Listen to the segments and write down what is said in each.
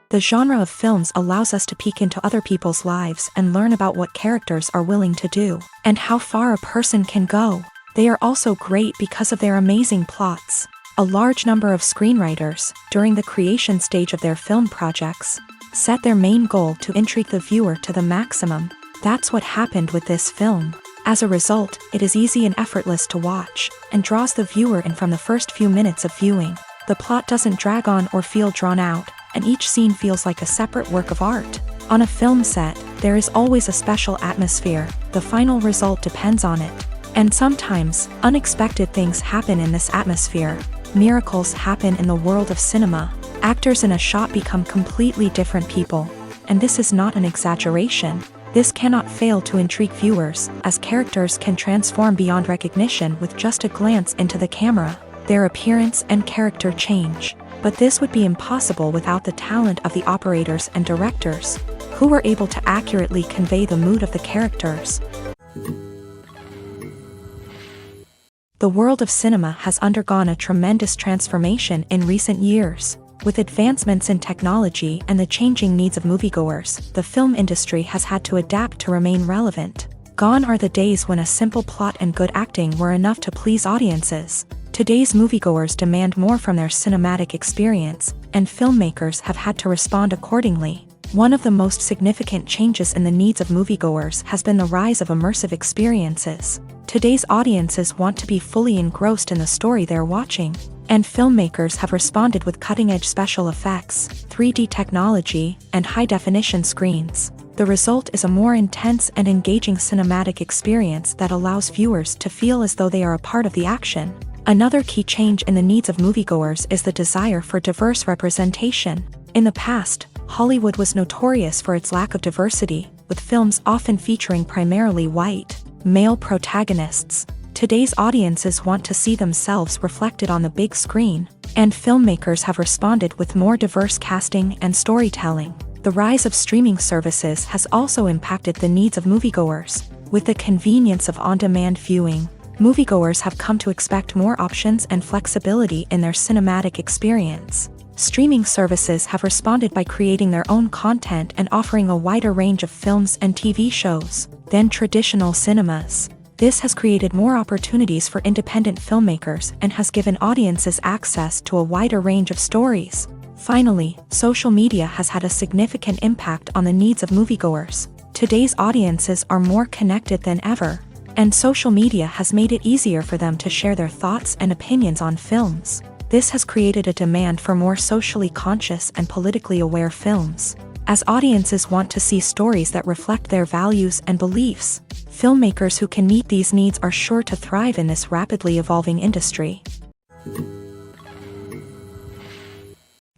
The genre of films allows us to peek into other people's lives and learn about what characters are willing to do, and how far a person can go. They are also great because of their amazing plots. A large number of screenwriters, during the creation stage of their film projects, set their main goal to intrigue the viewer to the maximum. That's what happened with this film. As a result, it is easy and effortless to watch, and draws the viewer in from the first few minutes of viewing. The plot doesn't drag on or feel drawn out, and each scene feels like a separate work of art. On a film set, there is always a special atmosphere. The final result depends on it. And sometimes, unexpected things happen in this atmosphere. Miracles happen in the world of cinema. Actors in a shot become completely different people. And this is not an exaggeration. This cannot fail to intrigue viewers, as characters can transform beyond recognition with just a glance into the camera. Their appearance and character change. But this would be impossible without the talent of the operators and directors, who were able to accurately convey the mood of the characters. The world of cinema has undergone a tremendous transformation in recent years. With advancements in technology and the changing needs of moviegoers, the film industry has had to adapt to remain relevant. Gone are the days when a simple plot and good acting were enough to please audiences. Today's moviegoers demand more from their cinematic experience, and filmmakers have had to respond accordingly. One of the most significant changes in the needs of moviegoers has been the rise of immersive experiences. Today's audiences want to be fully engrossed in the story they're watching, and filmmakers have responded with cutting-edge special effects, 3D technology, and high-definition screens. The result is a more intense and engaging cinematic experience that allows viewers to feel as though they are a part of the action. Another key change in the needs of moviegoers is the desire for diverse representation. In the past, Hollywood was notorious for its lack of diversity, with films often featuring primarily white, male protagonists. Today's audiences want to see themselves reflected on the big screen, and filmmakers have responded with more diverse casting and storytelling. The rise of streaming services has also impacted the needs of moviegoers. With the convenience of on-demand viewing, moviegoers have come to expect more options and flexibility in their cinematic experience. Streaming services have responded by creating their own content and offering a wider range of films and TV shows than traditional cinemas. This has created more opportunities for independent filmmakers and has given audiences access to a wider range of stories. Finally, social media has had a significant impact on the needs of moviegoers. Today's audiences are more connected than ever, and social media has made it easier for them to share their thoughts and opinions on films. This has created a demand for more socially conscious and politically aware films. As audiences want to see stories that reflect their values and beliefs, filmmakers who can meet these needs are sure to thrive in this rapidly evolving industry.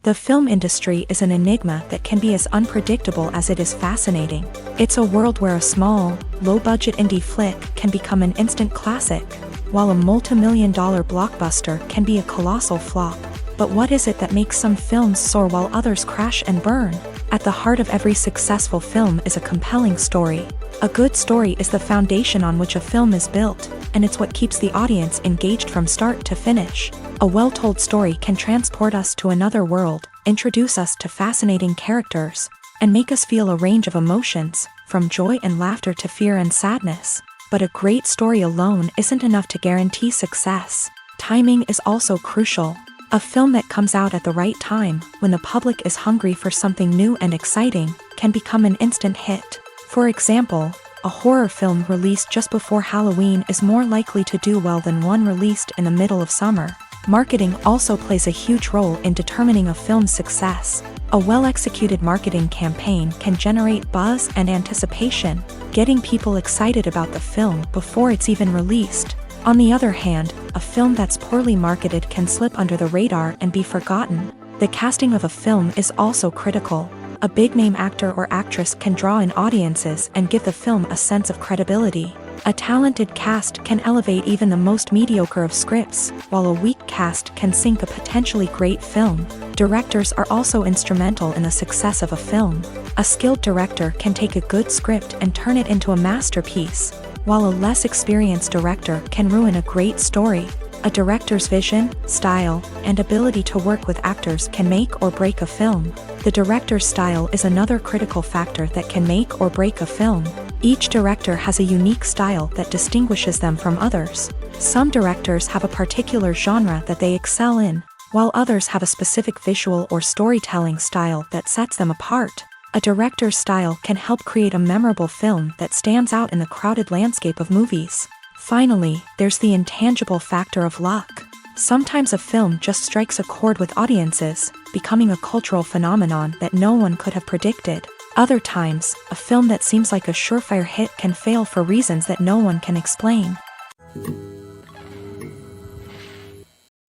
The film industry is an enigma that can be as unpredictable as it is fascinating. It's a world where a small, low-budget indie flick can become an instant classic, while a multi-million-dollar blockbuster can be a colossal flop. But what is it that makes some films soar while others crash and burn? At the heart of every successful film is a compelling story. A good story is the foundation on which a film is built, and it's what keeps the audience engaged from start to finish. A well-told story can transport us to another world, introduce us to fascinating characters, and make us feel a range of emotions, from joy and laughter to fear and sadness. But a great story alone isn't enough to guarantee success. Timing is also crucial. A film that comes out at the right time, when the public is hungry for something new and exciting, can become an instant hit. For example, a horror film released just before Halloween is more likely to do well than one released in the middle of summer. Marketing also plays a huge role in determining a film's success. A well-executed marketing campaign can generate buzz and anticipation, getting people excited about the film before it's even released. On the other hand, a film that's poorly marketed can slip under the radar and be forgotten. The casting of a film is also critical. A big-name actor or actress can draw in audiences and give the film a sense of credibility. A talented cast can elevate even the most mediocre of scripts, while a weak cast can sink a potentially great film. Directors are also instrumental in the success of a film. A skilled director can take a good script and turn it into a masterpiece, while a less experienced director can ruin a great story. A director's vision, style, and ability to work with actors can make or break a film. The director's style is another critical factor that can make or break a film. Each director has a unique style that distinguishes them from others. Some directors have a particular genre that they excel in, while others have a specific visual or storytelling style that sets them apart. A director's style can help create a memorable film that stands out in the crowded landscape of movies. Finally, there's the intangible factor of luck. Sometimes a film just strikes a chord with audiences, becoming a cultural phenomenon that no one could have predicted. Other times, a film that seems like a surefire hit can fail for reasons that no one can explain.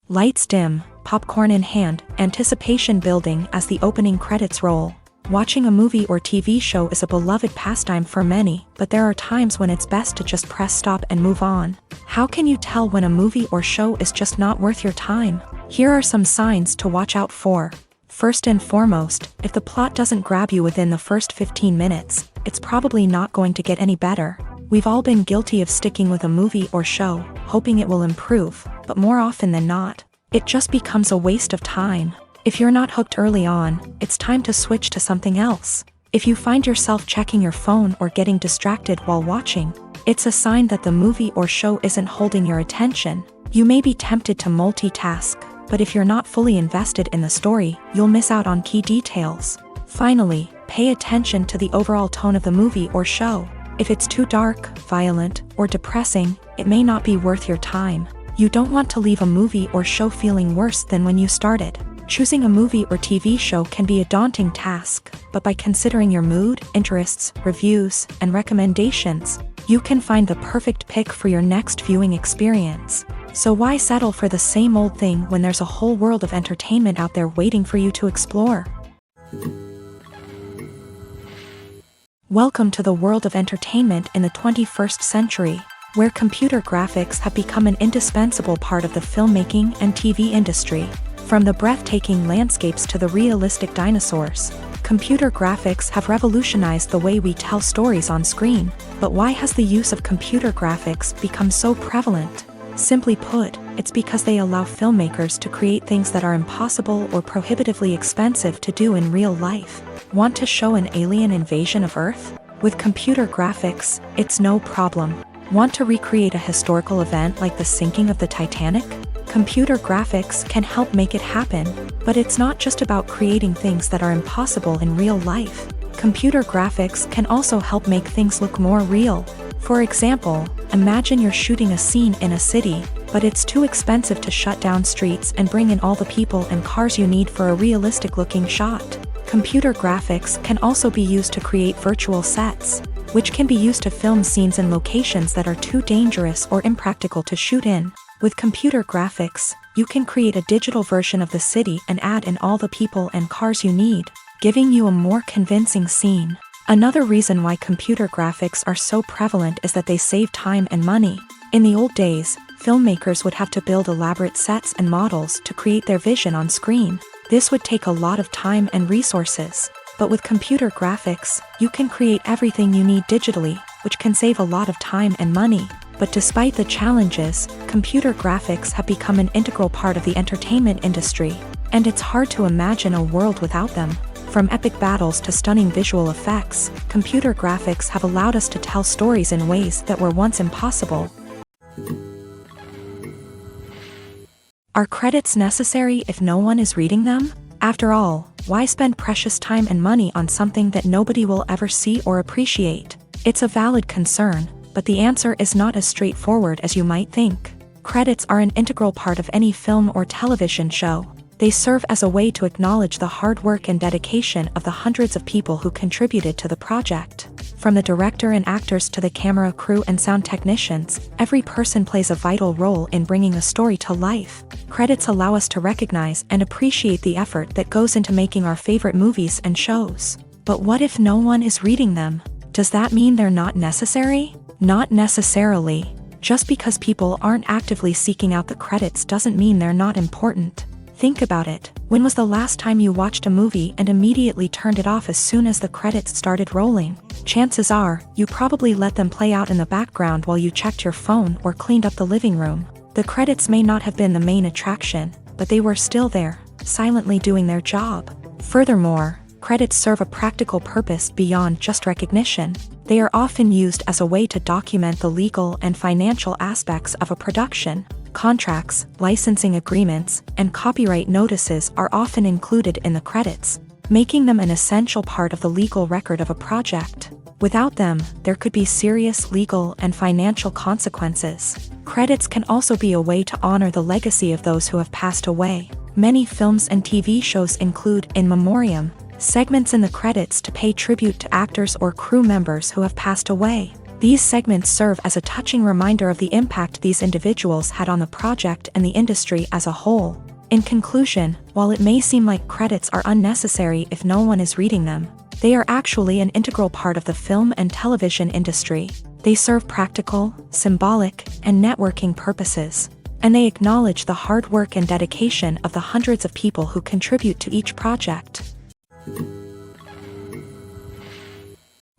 Lights dim, popcorn in hand, anticipation building as the opening credits roll. Watching a movie or TV show is a beloved pastime for many, but there are times when it's best to just press stop and move on. How can you tell when a movie or show is just not worth your time? Here are some signs to watch out for. First and foremost, if the plot doesn't grab you within the first 15 minutes, it's probably not going to get any better. We've all been guilty of sticking with a movie or show, hoping it will improve, but more often than not, it just becomes a waste of time. If you're not hooked early on, it's time to switch to something else. If you find yourself checking your phone or getting distracted while watching, it's a sign that the movie or show isn't holding your attention. You may be tempted to multitask, but if you're not fully invested in the story, you'll miss out on key details. Finally, pay attention to the overall tone of the movie or show. If it's too dark, violent, or depressing, it may not be worth your time. You don't want to leave a movie or show feeling worse than when you started. Choosing a movie or TV show can be a daunting task, but by considering your mood, interests, reviews, and recommendations, you can find the perfect pick for your next viewing experience. So why settle for the same old thing when there's a whole world of entertainment out there waiting for you to explore? Welcome to the world of entertainment in the 21st century, where computer graphics have become an indispensable part of the filmmaking and TV industry. From the breathtaking landscapes to the realistic dinosaurs, computer graphics have revolutionized the way we tell stories on screen. But why has the use of computer graphics become so prevalent? Simply put, it's because they allow filmmakers to create things that are impossible or prohibitively expensive to do in real life. Want to show an alien invasion of Earth? With computer graphics, it's no problem. Want to recreate a historical event like the sinking of the Titanic? Computer graphics can help make it happen, but it's not just about creating things that are impossible in real life. Computer graphics can also help make things look more real. For example, imagine you're shooting a scene in a city, but it's too expensive to shut down streets and bring in all the people and cars you need for a realistic-looking shot. Computer graphics can also be used to create virtual sets, which can be used to film scenes in locations that are too dangerous or impractical to shoot in. With computer graphics, you can create a digital version of the city and add in all the people and cars you need, giving you a more convincing scene. Another reason why computer graphics are so prevalent is that they save time and money. In the old days, filmmakers would have to build elaborate sets and models to create their vision on screen. This would take a lot of time and resources. But with computer graphics, you can create everything you need digitally, which can save a lot of time and money. But despite the challenges, computer graphics have become an integral part of the entertainment industry, and it's hard to imagine a world without them. From epic battles to stunning visual effects, computer graphics have allowed us to tell stories in ways that were once impossible. Are credits necessary if no one is reading them? After all, why spend precious time and money on something that nobody will ever see or appreciate? It's a valid concern, but the answer is not as straightforward as you might think. Credits are an integral part of any film or television show. They serve as a way to acknowledge the hard work and dedication of the hundreds of people who contributed to the project. From the director and actors to the camera crew and sound technicians, every person plays a vital role in bringing a story to life. Credits allow us to recognize and appreciate the effort that goes into making our favorite movies and shows. But what if no one is reading them? Does that mean they're not necessary? Not necessarily. Just because people aren't actively seeking out the credits doesn't mean they're not important. Think about it. When was the last time you watched a movie and immediately turned it off as soon as the credits started rolling? Chances are, you probably let them play out in the background while you checked your phone or cleaned up the living room. The credits may not have been the main attraction, but they were still there, silently doing their job. Furthermore, credits serve a practical purpose beyond just recognition. They are often used as a way to document the legal and financial aspects of a production. Contracts, licensing agreements, and copyright notices are often included in the credits, making them an essential part of the legal record of a project. Without them, there could be serious legal and financial consequences. Credits can also be a way to honor the legacy of those who have passed away. Many films and TV shows include in memoriam segments in the credits to pay tribute to actors or crew members who have passed away. These segments serve as a touching reminder of the impact these individuals had on the project and the industry as a whole. In conclusion, while it may seem like credits are unnecessary if no one is reading them, they are actually an integral part of the film and television industry. They serve practical, symbolic, and networking purposes, and they acknowledge the hard work and dedication of the hundreds of people who contribute to each project.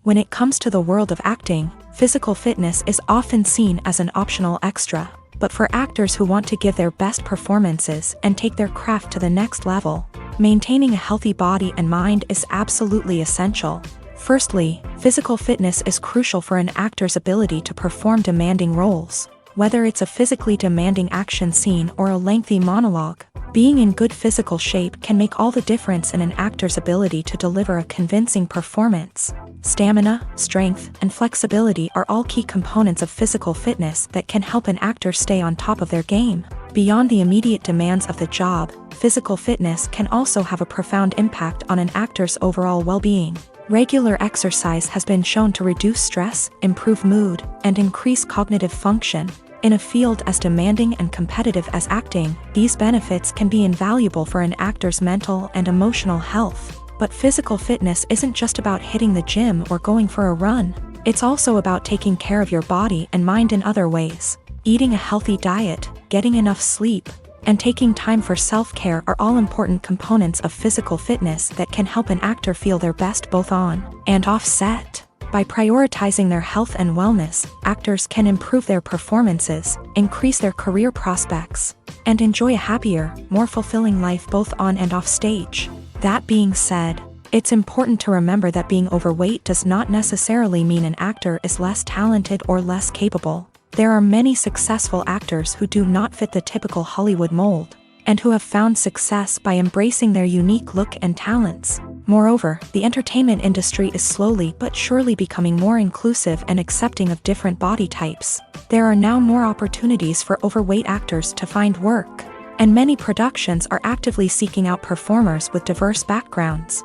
When it comes to the world of acting, physical fitness is often seen as an optional extra, but for actors who want to give their best performances and take their craft to the next level, maintaining a healthy body and mind is absolutely essential. Firstly, physical fitness is crucial for an actor's ability to perform demanding roles. Whether it's a physically demanding action scene or a lengthy monologue, being in good physical shape can make all the difference in an actor's ability to deliver a convincing performance. Stamina, strength, and flexibility are all key components of physical fitness that can help an actor stay on top of their game. Beyond the immediate demands of the job, physical fitness can also have a profound impact on an actor's overall well-being. Regular exercise has been shown to reduce stress, improve mood, and increase cognitive function. In a field as demanding and competitive as acting, these benefits can be invaluable for an actor's mental and emotional health. But physical fitness isn't just about hitting the gym or going for a run. It's also about taking care of your body and mind in other ways. Eating a healthy diet, getting enough sleep, and taking time for self-care are all important components of physical fitness that can help an actor feel their best both on and off set. By prioritizing their health and wellness, actors can improve their performances, increase their career prospects, and enjoy a happier, more fulfilling life both on and off stage. That being said, it's important to remember that being overweight does not necessarily mean an actor is less talented or less capable. There are many successful actors who do not fit the typical Hollywood mold, and who have found success by embracing their unique look and talents. Moreover, the entertainment industry is slowly but surely becoming more inclusive and accepting of different body types. There are now more opportunities for overweight actors to find work, and many productions are actively seeking out performers with diverse backgrounds.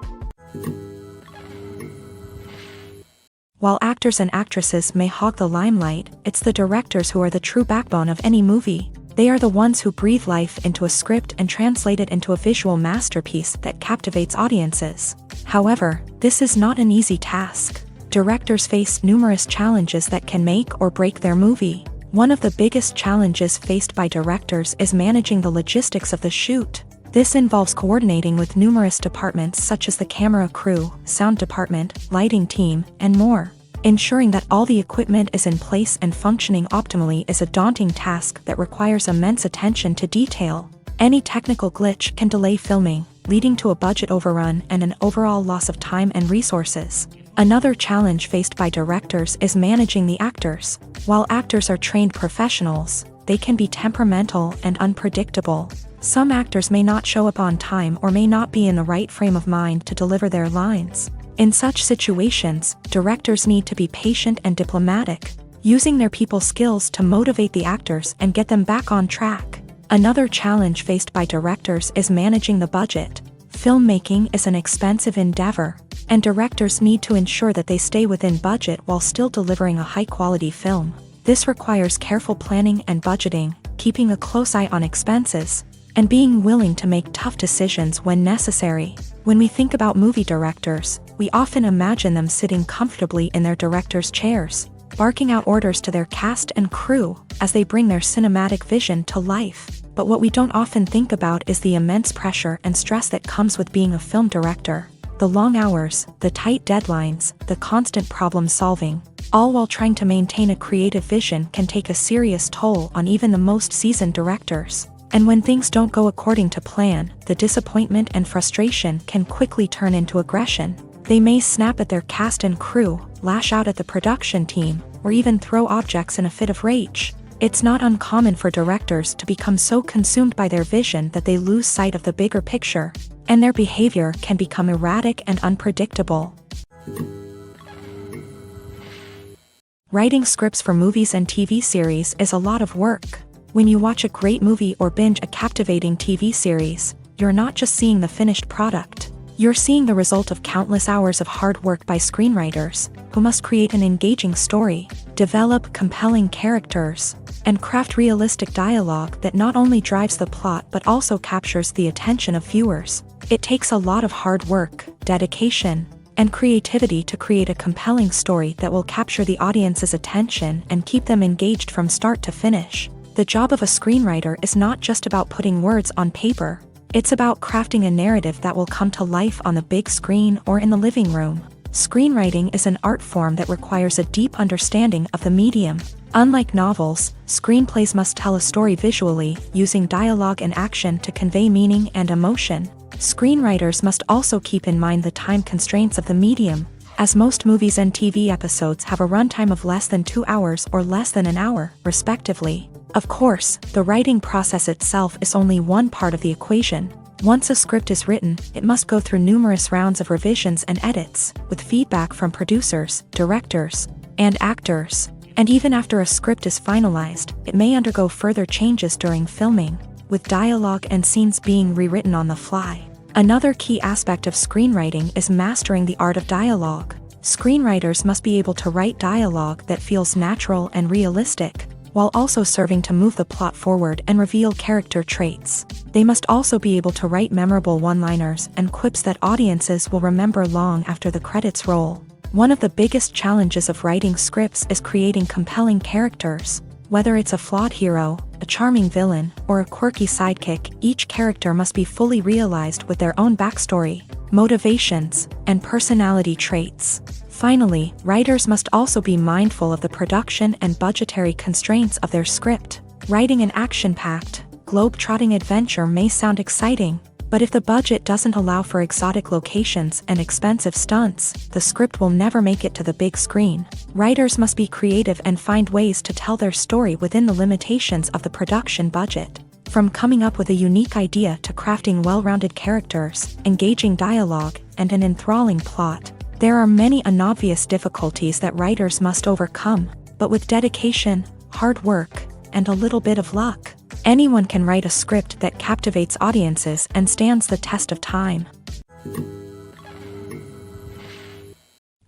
While actors and actresses may hog the limelight, it's the directors who are the true backbone of any movie. They are the ones who breathe life into a script and translate it into a visual masterpiece that captivates audiences. However, this is not an easy task. Directors face numerous challenges that can make or break their movie. One of the biggest challenges faced by directors is managing the logistics of the shoot. This involves coordinating with numerous departments such as the camera crew, sound department, lighting team, and more. Ensuring that all the equipment is in place and functioning optimally is a daunting task that requires immense attention to detail. Any technical glitch can delay filming, leading to a budget overrun and an overall loss of time and resources. Another challenge faced by directors is managing the actors. While actors are trained professionals, they can be temperamental and unpredictable. Some actors may not show up on time or may not be in the right frame of mind to deliver their lines. In such situations, directors need to be patient and diplomatic, using their people skills to motivate the actors and get them back on track. Another challenge faced by directors is managing the budget. Filmmaking is an expensive endeavor, and directors need to ensure that they stay within budget while still delivering a high-quality film. This requires careful planning and budgeting, keeping a close eye on expenses, and being willing to make tough decisions when necessary. When we think about movie directors, we often imagine them sitting comfortably in their director's chairs, barking out orders to their cast and crew as they bring their cinematic vision to life. But what we don't often think about is the immense pressure and stress that comes with being a film director. The long hours, the tight deadlines, the constant problem solving, all while trying to maintain a creative vision can take a serious toll on even the most seasoned directors. And when things don't go according to plan, the disappointment and frustration can quickly turn into aggression. They may snap at their cast and crew, lash out at the production team, or even throw objects in a fit of rage. It's not uncommon for directors to become so consumed by their vision that they lose sight of the bigger picture, and their behavior can become erratic and unpredictable. Writing scripts for movies and TV series is a lot of work. When you watch a great movie or binge a captivating TV series, you're not just seeing the finished product. You're seeing the result of countless hours of hard work by screenwriters, who must create an engaging story, develop compelling characters, and craft realistic dialogue that not only drives the plot but also captures the attention of viewers. It takes a lot of hard work, dedication, and creativity to create a compelling story that will capture the audience's attention and keep them engaged from start to finish. The job of a screenwriter is not just about putting words on paper. It's about crafting a narrative that will come to life on the big screen or in the living room. Screenwriting is an art form that requires a deep understanding of the medium. Unlike novels, screenplays must tell a story visually, using dialogue and action to convey meaning and emotion. Screenwriters must also keep in mind the time constraints of the medium, as most movies and TV episodes have a runtime of less than 2 hours or less than an hour, respectively. Of course, the writing process itself is only one part of the equation. Once a script is written, it must go through numerous rounds of revisions and edits, with feedback from producers, directors, and actors. And even after a script is finalized, it may undergo further changes during filming, with dialogue and scenes being rewritten on the fly. Another key aspect of screenwriting is mastering the art of dialogue. Screenwriters must be able to write dialogue that feels natural and realistic, while also serving to move the plot forward and reveal character traits. They must also be able to write memorable one-liners and quips that audiences will remember long after the credits roll. One of the biggest challenges of writing scripts is creating compelling characters. Whether it's a flawed hero, a charming villain, or a quirky sidekick, each character must be fully realized with their own backstory, motivations, and personality traits. Finally, writers must also be mindful of the production and budgetary constraints of their script. Writing an action-packed, globe-trotting adventure may sound exciting, but if the budget doesn't allow for exotic locations and expensive stunts, the script will never make it to the big screen. Writers must be creative and find ways to tell their story within the limitations of the production budget. From coming up with a unique idea to crafting well-rounded characters, engaging dialogue, and an enthralling plot, there are many unobvious difficulties that writers must overcome, but with dedication, hard work, and a little bit of luck, anyone can write a script that captivates audiences and stands the test of time.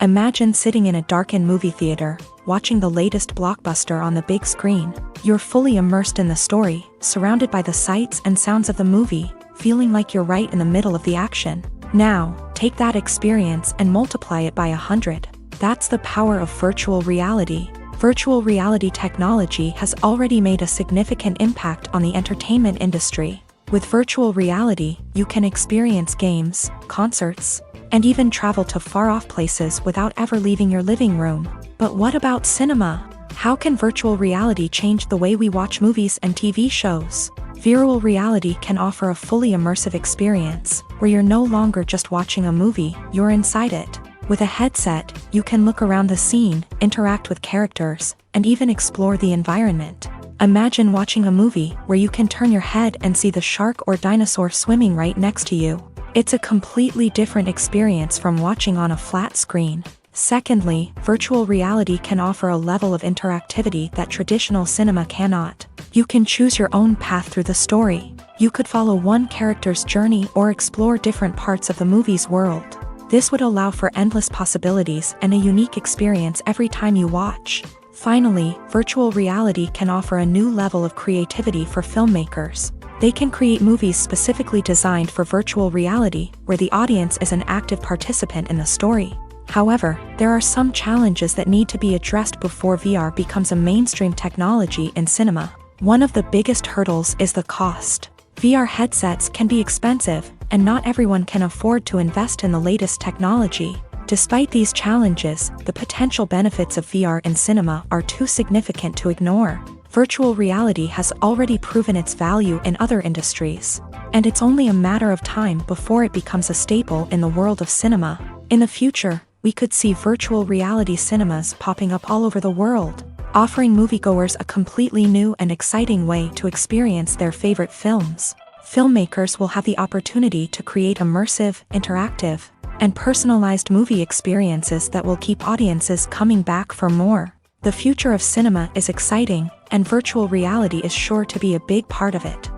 Imagine sitting in a darkened movie theater, watching the latest blockbuster on the big screen. You're fully immersed in the story, surrounded by the sights and sounds of the movie, feeling like you're right in the middle of the action. Now, take that experience and multiply it by 100. That's the power of virtual reality. Virtual reality technology has already made a significant impact on the entertainment industry. With virtual reality, you can experience games, concerts, and even travel to far-off places without ever leaving your living room. But what about cinema? How can virtual reality change the way we watch movies and TV shows? Virtual reality can offer a fully immersive experience, where you're no longer just watching a movie, you're inside it. With a headset, you can look around the scene, interact with characters, and even explore the environment. Imagine watching a movie where you can turn your head and see the shark or dinosaur swimming right next to you. It's a completely different experience from watching on a flat screen. Secondly, virtual reality can offer a level of interactivity that traditional cinema cannot. You can choose your own path through the story. You could follow one character's journey or explore different parts of the movie's world. This would allow for endless possibilities and a unique experience every time you watch. Finally, virtual reality can offer a new level of creativity for filmmakers. They can create movies specifically designed for virtual reality, where the audience is an active participant in the story. However, there are some challenges that need to be addressed before VR becomes a mainstream technology in cinema. One of the biggest hurdles is the cost. VR headsets can be expensive, and not everyone can afford to invest in the latest technology. Despite these challenges, the potential benefits of VR in cinema are too significant to ignore. Virtual reality has already proven its value in other industries, and it's only a matter of time before it becomes a staple in the world of cinema. In the future, we could see virtual reality cinemas popping up all over the world, offering moviegoers a completely new and exciting way to experience their favorite films. Filmmakers will have the opportunity to create immersive, interactive, and personalized movie experiences that will keep audiences coming back for more. The future of cinema is exciting, and virtual reality is sure to be a big part of it.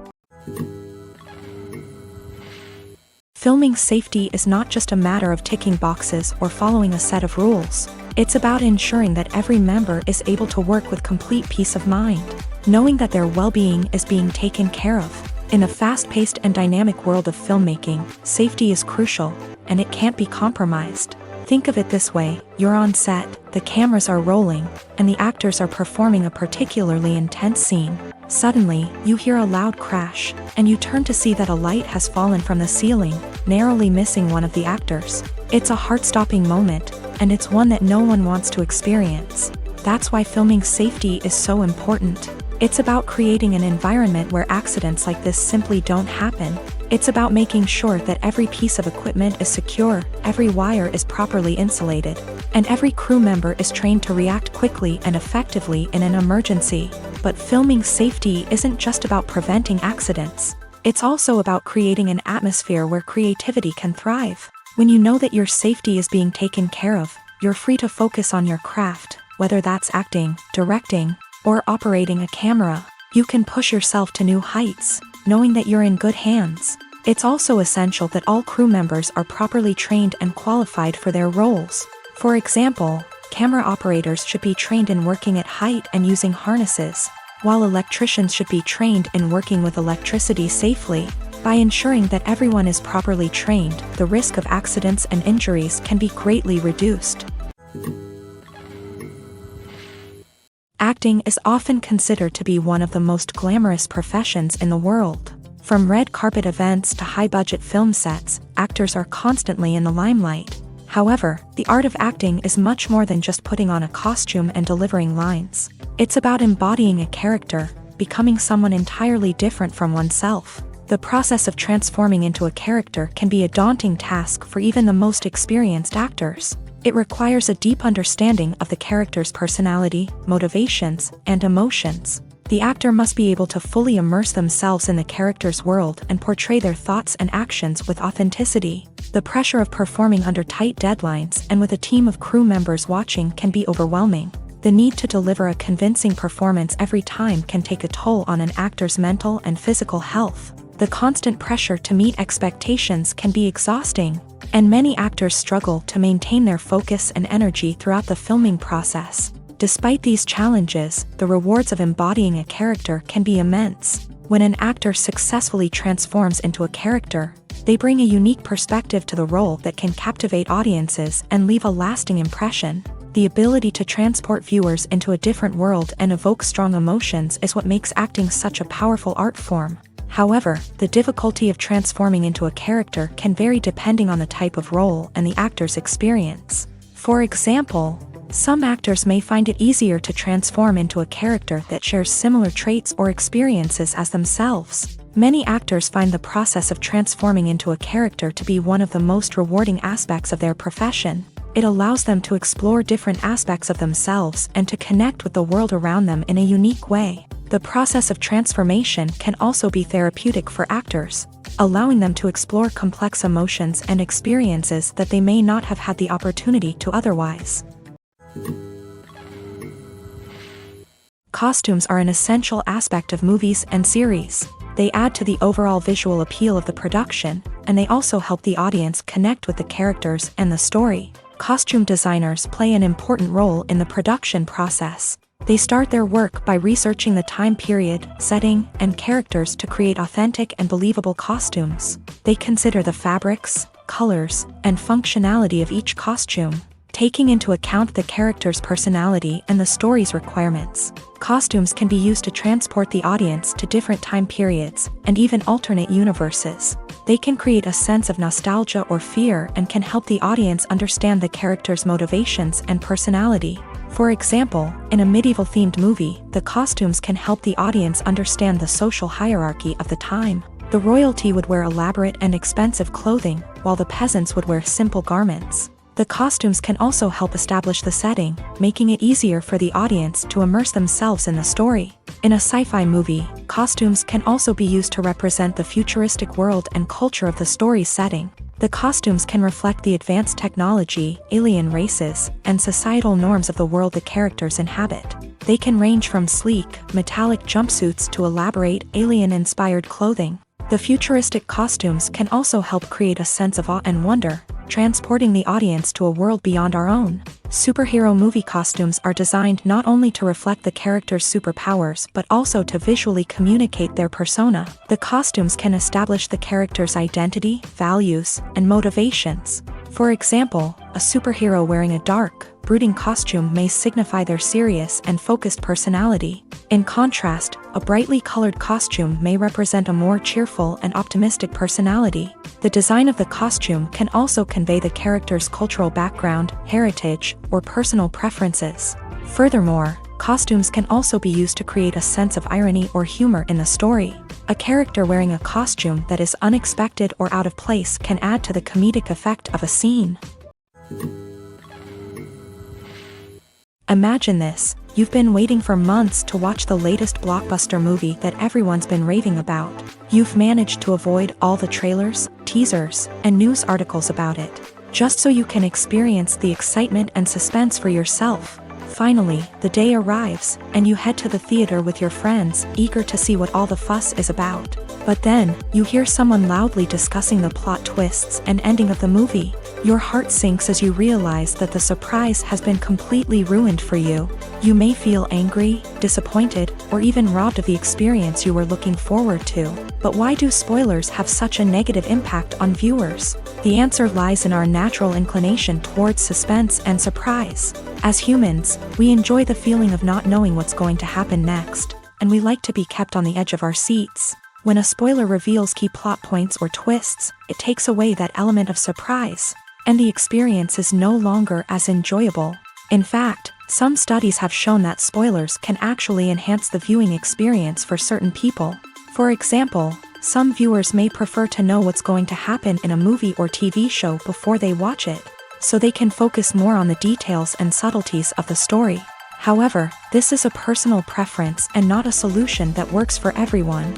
Filming safety is not just a matter of ticking boxes or following a set of rules. It's about ensuring that every member is able to work with complete peace of mind, knowing that their well-being is being taken care of. In the fast-paced and dynamic world of filmmaking, safety is crucial, and it can't be compromised. Think of it this way: you're on set, the cameras are rolling, and the actors are performing a particularly intense scene. Suddenly, you hear a loud crash, and you turn to see that a light has fallen from the ceiling, narrowly missing one of the actors. It's a heart-stopping moment, and it's one that no one wants to experience. That's why filming safety is so important. It's about creating an environment where accidents like this simply don't happen. It's about making sure that every piece of equipment is secure, every wire is properly insulated, and every crew member is trained to react quickly and effectively in an emergency. But filming safety isn't just about preventing accidents. It's also about creating an atmosphere where creativity can thrive. When you know that your safety is being taken care of, you're free to focus on your craft, whether that's acting, directing, or operating a camera. You can push yourself to new heights, knowing that you're in good hands. It's also essential that all crew members are properly trained and qualified for their roles. For example, camera operators should be trained in working at height and using harnesses, while electricians should be trained in working with electricity safely. By ensuring that everyone is properly trained, the risk of accidents and injuries can be greatly reduced. Acting is often considered to be one of the most glamorous professions in the world. From red carpet events to high-budget film sets, actors are constantly in the limelight. However, the art of acting is much more than just putting on a costume and delivering lines. It's about embodying a character, becoming someone entirely different from oneself. The process of transforming into a character can be a daunting task for even the most experienced actors. It requires a deep understanding of the character's personality, motivations, and emotions. The actor must be able to fully immerse themselves in the character's world and portray their thoughts and actions with authenticity. The pressure of performing under tight deadlines and with a team of crew members watching can be overwhelming. The need to deliver a convincing performance every time can take a toll on an actor's mental and physical health. The constant pressure to meet expectations can be exhausting, and many actors struggle to maintain their focus and energy throughout the filming process. Despite these challenges, the rewards of embodying a character can be immense. When an actor successfully transforms into a character, they bring a unique perspective to the role that can captivate audiences and leave a lasting impression. The ability to transport viewers into a different world and evoke strong emotions is what makes acting such a powerful art form. However, the difficulty of transforming into a character can vary depending on the type of role and the actor's experience. For example, some actors may find it easier to transform into a character that shares similar traits or experiences as themselves. Many actors find the process of transforming into a character to be one of the most rewarding aspects of their profession. It allows them to explore different aspects of themselves and to connect with the world around them in a unique way. The process of transformation can also be therapeutic for actors, allowing them to explore complex emotions and experiences that they may not have had the opportunity to otherwise. Costumes are an essential aspect of movies and series. They add to the overall visual appeal of the production, and they also help the audience connect with the characters and the story. Costume designers play an important role in the production process. They start their work by researching the time period, setting, and characters to create authentic and believable costumes. They consider the fabrics, colors, and functionality of each costume, taking into account the character's personality and the story's requirements. Costumes can be used to transport the audience to different time periods and even alternate universes. They can create a sense of nostalgia or fear and can help the audience understand the character's motivations and personality. For example, in a medieval-themed movie, the costumes can help the audience understand the social hierarchy of the time. The royalty would wear elaborate and expensive clothing, while the peasants would wear simple garments. The costumes can also help establish the setting, making it easier for the audience to immerse themselves in the story. In a sci-fi movie, costumes can also be used to represent the futuristic world and culture of the story's setting. The costumes can reflect the advanced technology, alien races, and societal norms of the world the characters inhabit. They can range from sleek, metallic jumpsuits to elaborate, alien-inspired clothing. The futuristic costumes can also help create a sense of awe and wonder, transporting the audience to a world beyond our own. Superhero movie costumes are designed not only to reflect the character's superpowers but also to visually communicate their persona. The costumes can establish the character's identity, values, and motivations. For example, a superhero wearing a dark, brooding costume may signify their serious and focused personality. In contrast, a brightly colored costume may represent a more cheerful and optimistic personality. The design of the costume can also convey the character's cultural background, heritage, or personal preferences. Furthermore, costumes can also be used to create a sense of irony or humor in the story. A character wearing a costume that is unexpected or out of place can add to the comedic effect of a scene. Imagine this: you've been waiting for months to watch the latest blockbuster movie that everyone's been raving about. You've managed to avoid all the trailers, teasers, and news articles about it, just so you can experience the excitement and suspense for yourself. Finally, the day arrives, and you head to the theater with your friends, eager to see what all the fuss is about. But then, you hear someone loudly discussing the plot twists and ending of the movie. Your heart sinks as you realize that the surprise has been completely ruined for you. You may feel angry, disappointed, or even robbed of the experience you were looking forward to. But why do spoilers have such a negative impact on viewers? The answer lies in our natural inclination towards suspense and surprise. As humans, we enjoy the feeling of not knowing what's going to happen next, and we like to be kept on the edge of our seats. When a spoiler reveals key plot points or twists, it takes away that element of surprise, and the experience is no longer as enjoyable. In fact, some studies have shown that spoilers can actually enhance the viewing experience for certain people. For example, some viewers may prefer to know what's going to happen in a movie or TV show before they watch it, so they can focus more on the details and subtleties of the story. However, this is a personal preference and not a solution that works for everyone.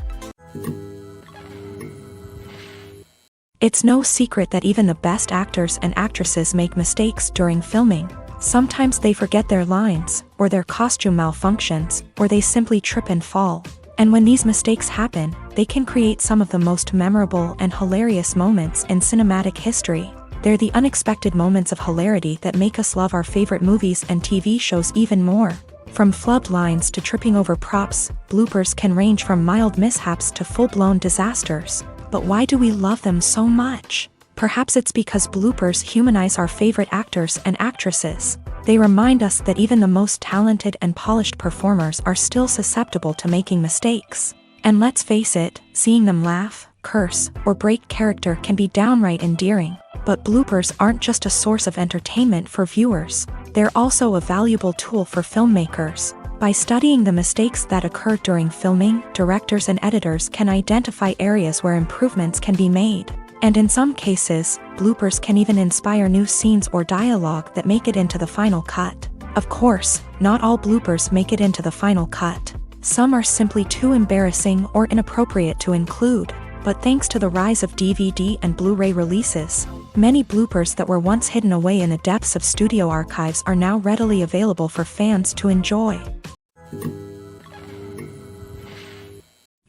It's no secret that even the best actors and actresses make mistakes during filming. Sometimes they forget their lines, or their costume malfunctions, or they simply trip and fall. And when these mistakes happen, they can create some of the most memorable and hilarious moments in cinematic history. They're the unexpected moments of hilarity that make us love our favorite movies and TV shows even more. From flubbed lines to tripping over props, bloopers can range from mild mishaps to full-blown disasters. But why do we love them so much? Perhaps it's because bloopers humanize our favorite actors and actresses. They remind us that even the most talented and polished performers are still susceptible to making mistakes. And let's face it, seeing them laugh, curse, or break character can be downright endearing. But bloopers aren't just a source of entertainment for viewers. They're also a valuable tool for filmmakers. By studying the mistakes that occur during filming, directors and editors can identify areas where improvements can be made. And in some cases, bloopers can even inspire new scenes or dialogue that make it into the final cut. Of course, not all bloopers make it into the final cut. Some are simply too embarrassing or inappropriate to include. But thanks to the rise of DVD and Blu-ray releases, many bloopers that were once hidden away in the depths of studio archives are now readily available for fans to enjoy.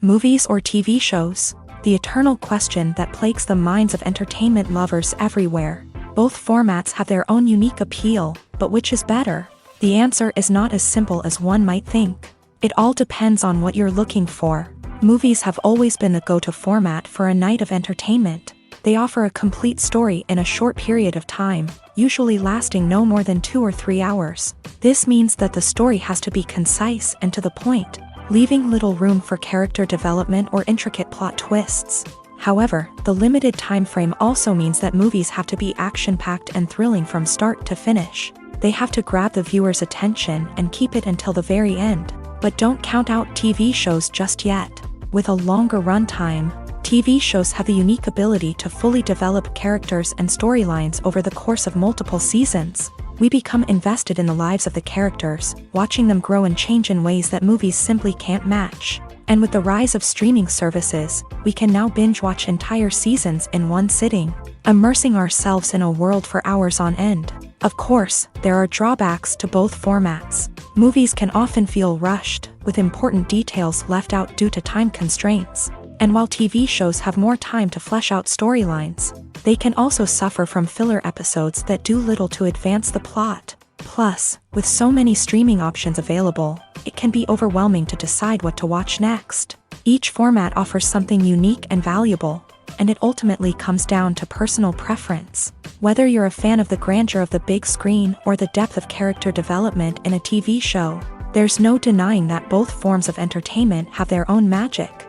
Movies or TV shows? The eternal question that plagues the minds of entertainment lovers everywhere. Both formats have their own unique appeal, but which is better? The answer is not as simple as one might think. It all depends on what you're looking for. Movies have always been the go-to format for a night of entertainment. They offer a complete story in a short period of time, usually lasting no more than 2 or 3 hours. This means that the story has to be concise and to the point, leaving little room for character development or intricate plot twists. However, the limited time frame also means that movies have to be action-packed and thrilling from start to finish. They have to grab the viewer's attention and keep it until the very end. But don't count out TV shows just yet. With a longer runtime, TV shows have the unique ability to fully develop characters and storylines over the course of multiple seasons. We become invested in the lives of the characters, watching them grow and change in ways that movies simply can't match. And with the rise of streaming services, we can now binge-watch entire seasons in one sitting, immersing ourselves in a world for hours on end. Of course, there are drawbacks to both formats. Movies can often feel rushed, with important details left out due to time constraints. And while TV shows have more time to flesh out storylines, they can also suffer from filler episodes that do little to advance the plot. Plus, with so many streaming options available, it can be overwhelming to decide what to watch next. Each format offers something unique and valuable, and it ultimately comes down to personal preference. Whether you're a fan of the grandeur of the big screen or the depth of character development in a TV show, there's no denying that both forms of entertainment have their own magic.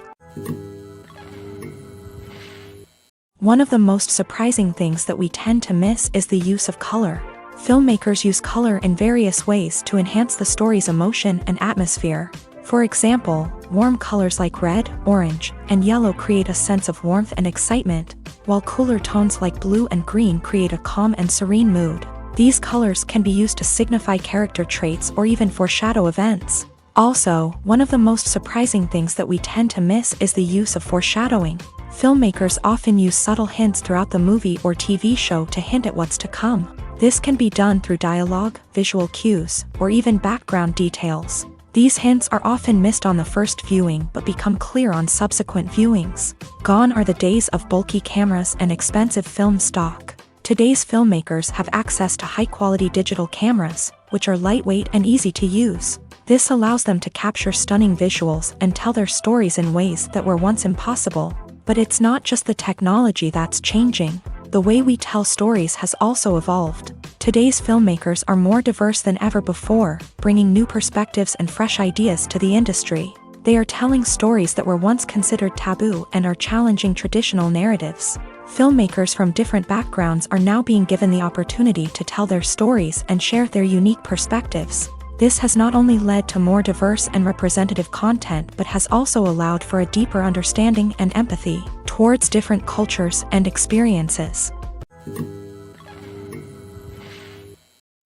One of the most surprising things that we tend to miss is the use of color. Filmmakers use color in various ways to enhance the story's emotion and atmosphere. For example, warm colors like red, orange, and yellow create a sense of warmth and excitement, while cooler tones like blue and green create a calm and serene mood. These colors can be used to signify character traits or even foreshadow events. Also, one of the most surprising things that we tend to miss is the use of foreshadowing. Filmmakers often use subtle hints throughout the movie or TV show to hint at what's to come. This can be done through dialogue, visual cues, or even background details. These hints are often missed on the first viewing but become clear on subsequent viewings. Gone are the days of bulky cameras and expensive film stock. Today's filmmakers have access to high-quality digital cameras, which are lightweight and easy to use. This allows them to capture stunning visuals and tell their stories in ways that were once impossible. But it's not just the technology that's changing. The way we tell stories has also evolved. Today's filmmakers are more diverse than ever before, bringing new perspectives and fresh ideas to the industry. They are telling stories that were once considered taboo and are challenging traditional narratives. Filmmakers from different backgrounds are now being given the opportunity to tell their stories and share their unique perspectives. This has not only led to more diverse and representative content but has also allowed for a deeper understanding and empathy towards different cultures and experiences.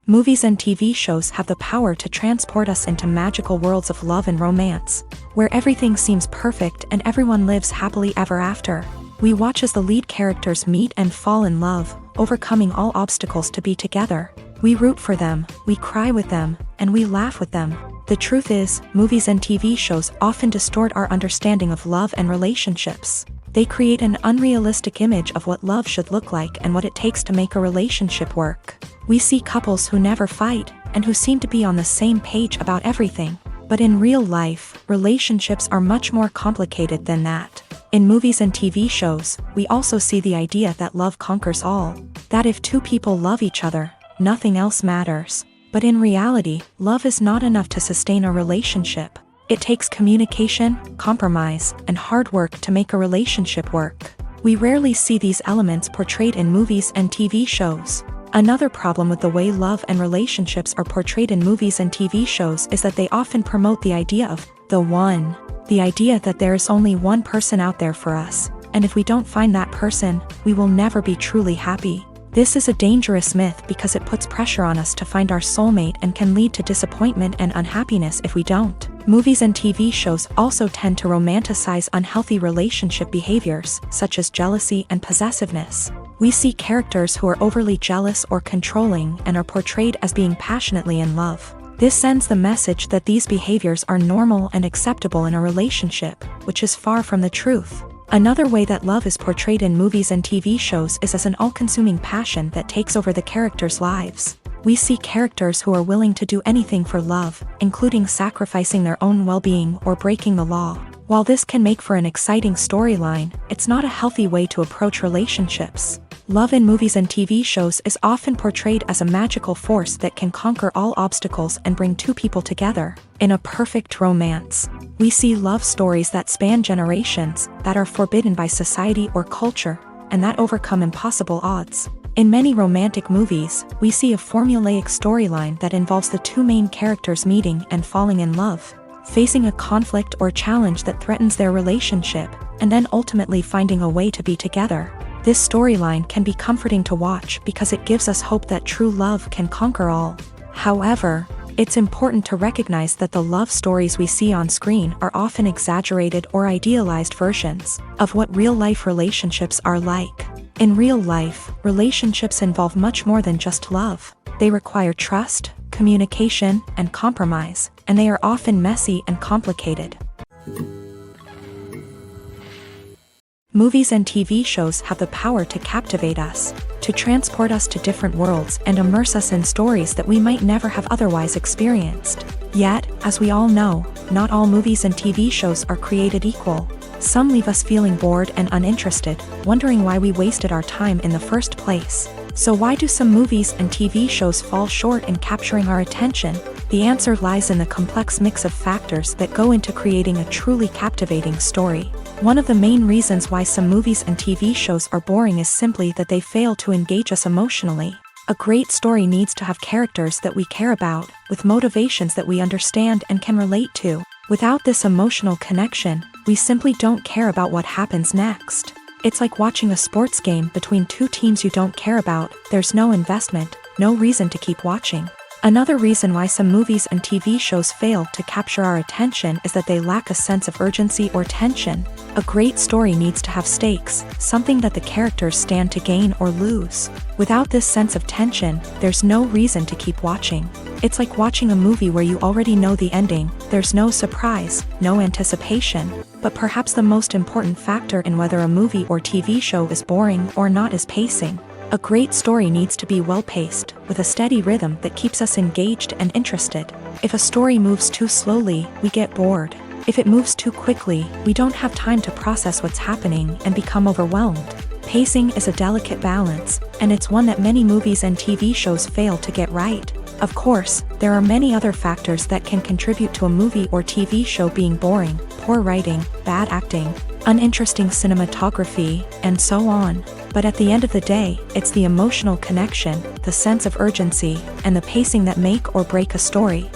Movies and TV shows have the power to transport us into magical worlds of love and romance, where everything seems perfect and everyone lives happily ever after. We watch as the lead characters meet and fall in love, overcoming all obstacles to be together. We root for them, we cry with them, and we laugh with them. The truth is, movies and TV shows often distort our understanding of love and relationships. They create an unrealistic image of what love should look like and what it takes to make a relationship work. We see couples who never fight, and who seem to be on the same page about everything. But in real life, relationships are much more complicated than that. In movies and TV shows, we also see the idea that love conquers all. That if two people love each other, nothing else matters. But in reality, love is not enough to sustain a relationship. It takes communication, compromise, and hard work to make a relationship work. We rarely see these elements portrayed in movies and TV shows. Another problem with the way love and relationships are portrayed in movies and TV shows is that they often promote the idea of the one. The idea that there is only one person out there for us, and if we don't find that person, we will never be truly happy. This is a dangerous myth because it puts pressure on us to find our soulmate and can lead to disappointment and unhappiness if we don't. Movies and TV shows also tend to romanticize unhealthy relationship behaviors, such as jealousy and possessiveness. We see characters who are overly jealous or controlling and are portrayed as being passionately in love. This sends the message that these behaviors are normal and acceptable in a relationship, which is far from the truth. Another way that love is portrayed in movies and TV shows is as an all-consuming passion that takes over the characters' lives. We see characters who are willing to do anything for love, including sacrificing their own well-being or breaking the law. While this can make for an exciting storyline, it's not a healthy way to approach relationships. Love in movies and TV shows is often portrayed as a magical force that can conquer all obstacles and bring two people together. In a perfect romance, we see love stories that span generations, that are forbidden by society or culture, and that overcome impossible odds. In many romantic movies, we see a formulaic storyline that involves the two main characters meeting and falling in love, facing a conflict or challenge that threatens their relationship, and then ultimately finding a way to be together. This storyline can be comforting to watch because it gives us hope that true love can conquer all. However, it's important to recognize that the love stories we see on screen are often exaggerated or idealized versions of what real-life relationships are like. In real life, relationships involve much more than just love. They require trust, communication, and compromise, and they are often messy and complicated. Movies and TV shows have the power to captivate us, to transport us to different worlds and immerse us in stories that we might never have otherwise experienced. Yet, as we all know, not all movies and TV shows are created equal. Some leave us feeling bored and uninterested, wondering why we wasted our time in the first place. So why do some movies and TV shows fall short in capturing our attention? The answer lies in the complex mix of factors that go into creating a truly captivating story. One of the main reasons why some movies and TV shows are boring is simply that they fail to engage us emotionally. A great story needs to have characters that we care about, with motivations that we understand and can relate to. Without this emotional connection, we simply don't care about what happens next. It's like watching a sports game between two teams you don't care about. There's no investment, no reason to keep watching. Another reason why some movies and TV shows fail to capture our attention is that they lack a sense of urgency or tension. A great story needs to have stakes, something that the characters stand to gain or lose. Without this sense of tension, there's no reason to keep watching. It's like watching a movie where you already know the ending. There's no surprise, no anticipation. But perhaps the most important factor in whether a movie or TV show is boring or not is pacing. A great story needs to be well-paced, with a steady rhythm that keeps us engaged and interested. If a story moves too slowly, we get bored. If it moves too quickly, we don't have time to process what's happening and become overwhelmed. Pacing is a delicate balance, and it's one that many movies and TV shows fail to get right. Of course, there are many other factors that can contribute to a movie or TV show being boring: poor writing, bad acting, uninteresting cinematography, and so on. But at the end of the day, it's the emotional connection, the sense of urgency, and the pacing that make or break a story.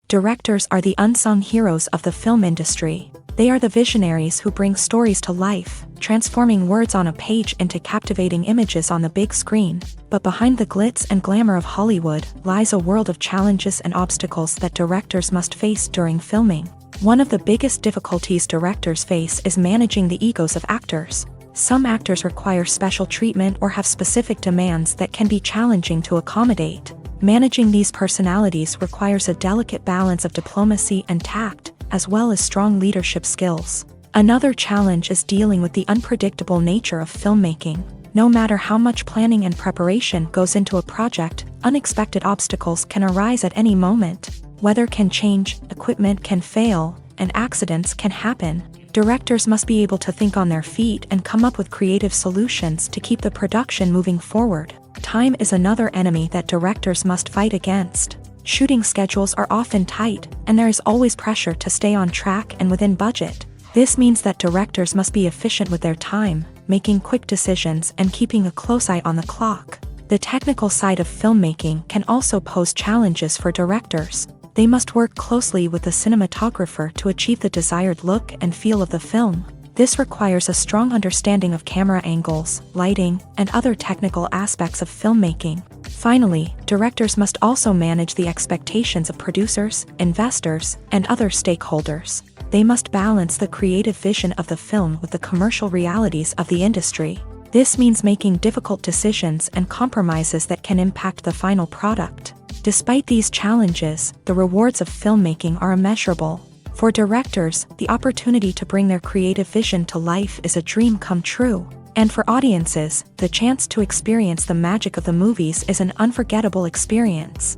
Directors are the unsung heroes of the film industry. They are the visionaries who bring stories to life, transforming words on a page into captivating images on the big screen. But behind the glitz and glamour of Hollywood lies a world of challenges and obstacles that directors must face during filming. One of the biggest difficulties directors face is managing the egos of actors. Some actors require special treatment or have specific demands that can be challenging to accommodate. Managing these personalities requires a delicate balance of diplomacy and tact, as well as strong leadership skills. Another challenge is dealing with the unpredictable nature of filmmaking. No matter how much planning and preparation goes into a project, unexpected obstacles can arise at any moment. Weather can change, equipment can fail, and accidents can happen. Directors must be able to think on their feet and come up with creative solutions to keep the production moving forward. Time is another enemy that directors must fight against. Shooting schedules are often tight, and there is always pressure to stay on track and within budget. This means that directors must be efficient with their time, making quick decisions and keeping a close eye on the clock. The technical side of filmmaking can also pose challenges for directors. They must work closely with the cinematographer to achieve the desired look and feel of the film. This requires a strong understanding of camera angles, lighting, and other technical aspects of filmmaking. Finally, directors must also manage the expectations of producers, investors, and other stakeholders. They must balance the creative vision of the film with the commercial realities of the industry. This means making difficult decisions and compromises that can impact the final product. Despite these challenges, the rewards of filmmaking are immeasurable. For directors, the opportunity to bring their creative vision to life is a dream come true. And for audiences, the chance to experience the magic of the movies is an unforgettable experience.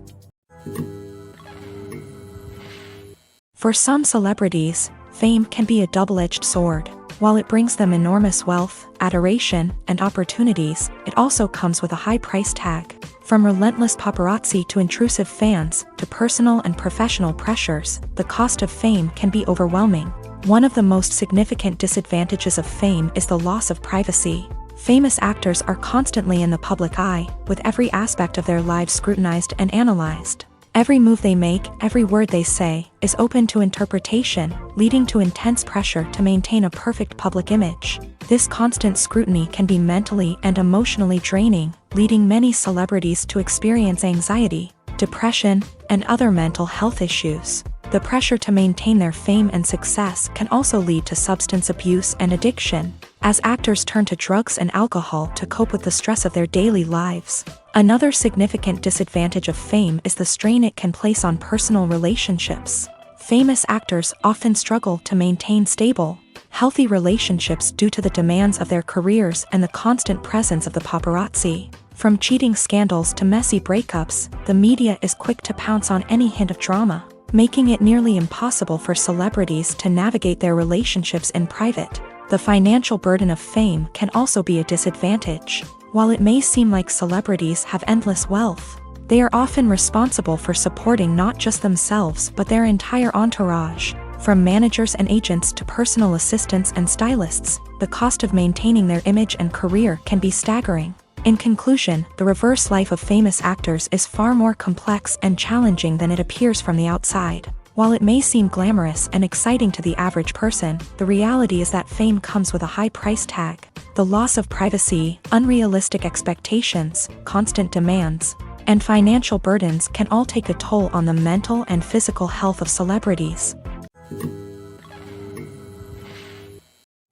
For some celebrities, fame can be a double-edged sword. While it brings them enormous wealth, adoration, and opportunities, it also comes with a high price tag. From relentless paparazzi to intrusive fans, to personal and professional pressures, the cost of fame can be overwhelming. One of the most significant disadvantages of fame is the loss of privacy. Famous actors are constantly in the public eye, with every aspect of their lives scrutinized and analyzed. Every move they make, every word they say, is open to interpretation, leading to intense pressure to maintain a perfect public image. This constant scrutiny can be mentally and emotionally draining, leading many celebrities to experience anxiety, depression, and other mental health issues. The pressure to maintain their fame and success can also lead to substance abuse and addiction, as actors turn to drugs and alcohol to cope with the stress of their daily lives. Another significant disadvantage of fame is the strain it can place on personal relationships. Famous actors often struggle to maintain stable, healthy relationships due to the demands of their careers and the constant presence of the paparazzi. From cheating scandals to messy breakups, the media is quick to pounce on any hint of drama, making it nearly impossible for celebrities to navigate their relationships in private. The financial burden of fame can also be a disadvantage. While it may seem like celebrities have endless wealth, they are often responsible for supporting not just themselves but their entire entourage. From managers and agents to personal assistants and stylists, the cost of maintaining their image and career can be staggering. In conclusion, the reverse life of famous actors is far more complex and challenging than it appears from the outside. While it may seem glamorous and exciting to the average person, the reality is that fame comes with a high price tag. The loss of privacy, unrealistic expectations, constant demands, and financial burdens can all take a toll on the mental and physical health of celebrities.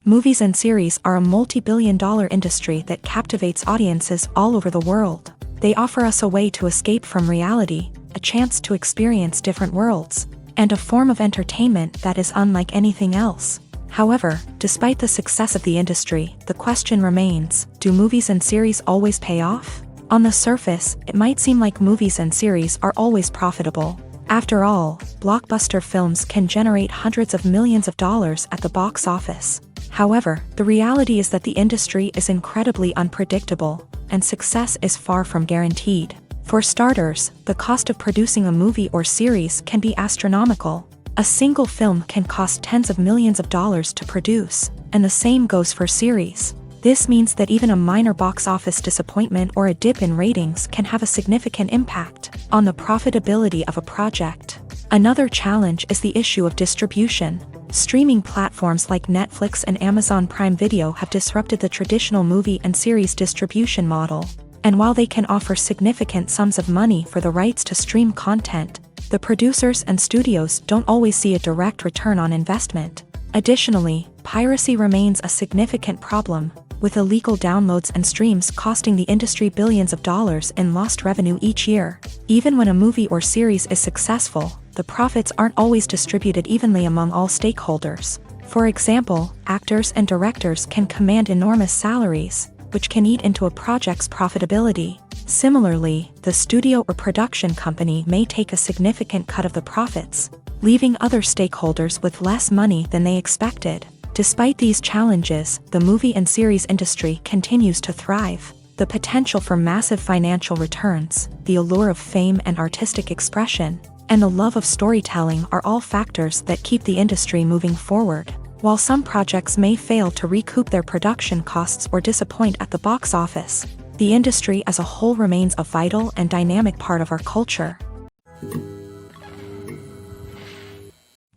Movies and series are a multi-billion-dollar industry that captivates audiences all over the world. They offer us a way to escape from reality, a chance to experience different worlds, and a form of entertainment that is unlike anything else. However, despite the success of the industry, the question remains, do movies and series always pay off? On the surface, it might seem like movies and series are always profitable. After all, blockbuster films can generate hundreds of millions of dollars at the box office. However, the reality is that the industry is incredibly unpredictable, and success is far from guaranteed. For starters, the cost of producing a movie or series can be astronomical. A single film can cost tens of millions of dollars to produce, and the same goes for series. This means that even a minor box office disappointment or a dip in ratings can have a significant impact on the profitability of a project. Another challenge is the issue of distribution. Streaming platforms like Netflix and Amazon Prime Video have disrupted the traditional movie and series distribution model. And while they can offer significant sums of money for the rights to stream content, the producers and studios don't always see a direct return on investment. Additionally, piracy remains a significant problem, with illegal downloads and streams costing the industry billions of dollars in lost revenue each year. Even when a movie or series is successful, the profits aren't always distributed evenly among all stakeholders. For example, actors and directors can command enormous salaries, which can eat into a project's profitability. Similarly, the studio or production company may take a significant cut of the profits, leaving other stakeholders with less money than they expected. Despite these challenges, the movie and series industry continues to thrive. The potential for massive financial returns, the allure of fame and artistic expression, and the love of storytelling are all factors that keep the industry moving forward. While some projects may fail to recoup their production costs or disappoint at the box office, the industry as a whole remains a vital and dynamic part of our culture.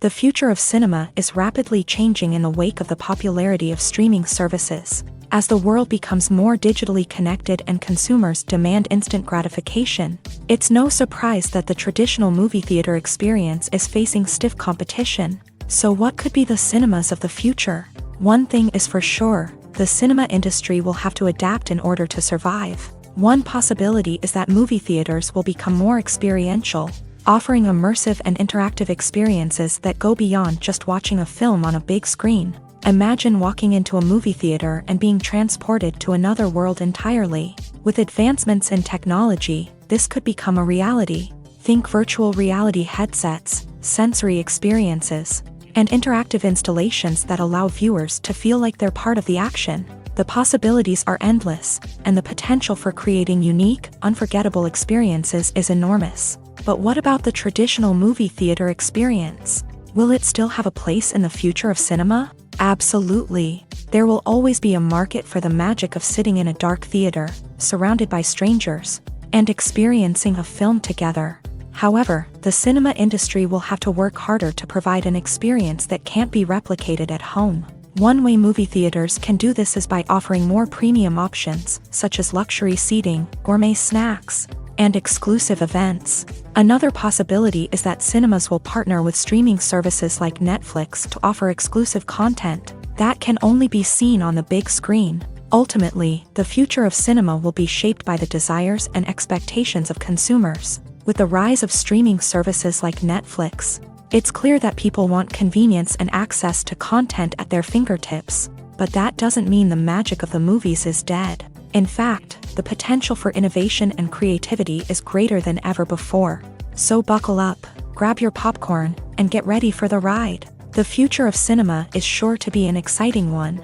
The future of cinema is rapidly changing in the wake of the popularity of streaming services. As the world becomes more digitally connected and consumers demand instant gratification, it's no surprise that the traditional movie theater experience is facing stiff competition. So what could be the cinemas of the future? One thing is for sure, the cinema industry will have to adapt in order to survive. One possibility is that movie theaters will become more experiential, offering immersive and interactive experiences that go beyond just watching a film on a big screen. Imagine walking into a movie theater and being transported to another world entirely. With advancements in technology, this could become a reality. Think virtual reality headsets, sensory experiences, and interactive installations that allow viewers to feel like they're part of the action. The possibilities are endless, and the potential for creating unique, unforgettable experiences is enormous. But what about the traditional movie theater experience? Will it still have a place in the future of cinema? Absolutely. There will always be a market for the magic of sitting in a dark theater, surrounded by strangers, and experiencing a film together. However, the cinema industry will have to work harder to provide an experience that can't be replicated at home. One way movie theaters can do this is by offering more premium options, such as luxury seating, gourmet snacks, and exclusive events. Another possibility is that cinemas will partner with streaming services like Netflix to offer exclusive content that can only be seen on the big screen. Ultimately, the future of cinema will be shaped by the desires and expectations of consumers. With the rise of streaming services like Netflix, it's clear that people want convenience and access to content at their fingertips. But that doesn't mean the magic of the movies is dead. In fact, the potential for innovation and creativity is greater than ever before. So buckle up, grab your popcorn, and get ready for the ride. The future of cinema is sure to be an exciting one.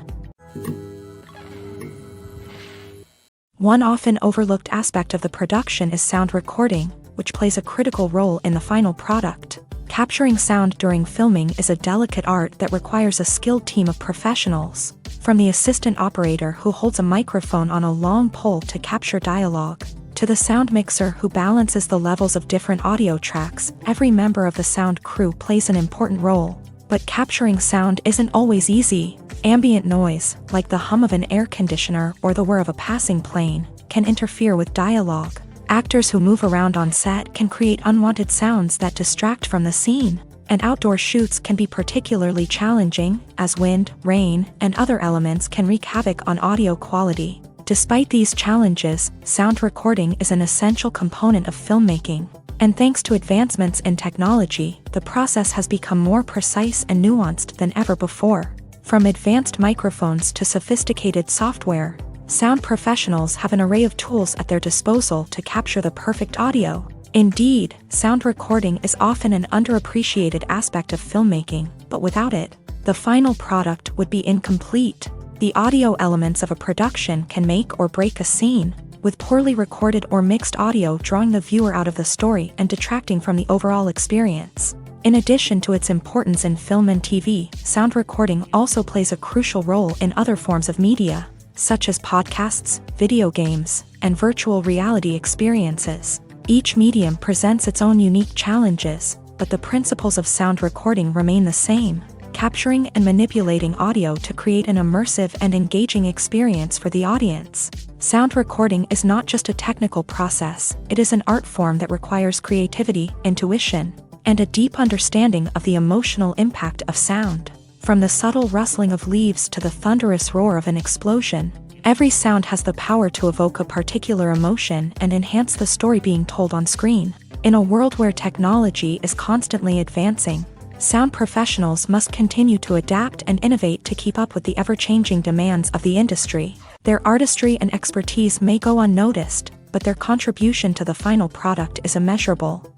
One often overlooked aspect of the production is sound recording, which plays a critical role in the final product. Capturing sound during filming is a delicate art that requires a skilled team of professionals. From the assistant operator who holds a microphone on a long pole to capture dialogue, to the sound mixer who balances the levels of different audio tracks, every member of the sound crew plays an important role. But capturing sound isn't always easy. Ambient noise, like the hum of an air conditioner or the whir of a passing plane, can interfere with dialogue. Actors who move around on set can create unwanted sounds that distract from the scene, and outdoor shoots can be particularly challenging, as wind, rain, and other elements can wreak havoc on audio quality. Despite these challenges, sound recording is an essential component of filmmaking, and thanks to advancements in technology, the process has become more precise and nuanced than ever before. From advanced microphones to sophisticated software, sound professionals have an array of tools at their disposal to capture the perfect audio. Indeed, sound recording is often an underappreciated aspect of filmmaking, but without it, the final product would be incomplete. The audio elements of a production can make or break a scene, with poorly recorded or mixed audio drawing the viewer out of the story and detracting from the overall experience. In addition to its importance in film and TV, sound recording also plays a crucial role in other forms of media, such as podcasts, video games, and virtual reality experiences. Each medium presents its own unique challenges, but the principles of sound recording remain the same, capturing and manipulating audio to create an immersive and engaging experience for the audience. Sound recording is not just a technical process, it is an art form that requires creativity, intuition, and a deep understanding of the emotional impact of sound. From the subtle rustling of leaves to the thunderous roar of an explosion, every sound has the power to evoke a particular emotion and enhance the story being told on screen. In a world where technology is constantly advancing, sound professionals must continue to adapt and innovate to keep up with the ever-changing demands of the industry. Their artistry and expertise may go unnoticed, but their contribution to the final product is immeasurable.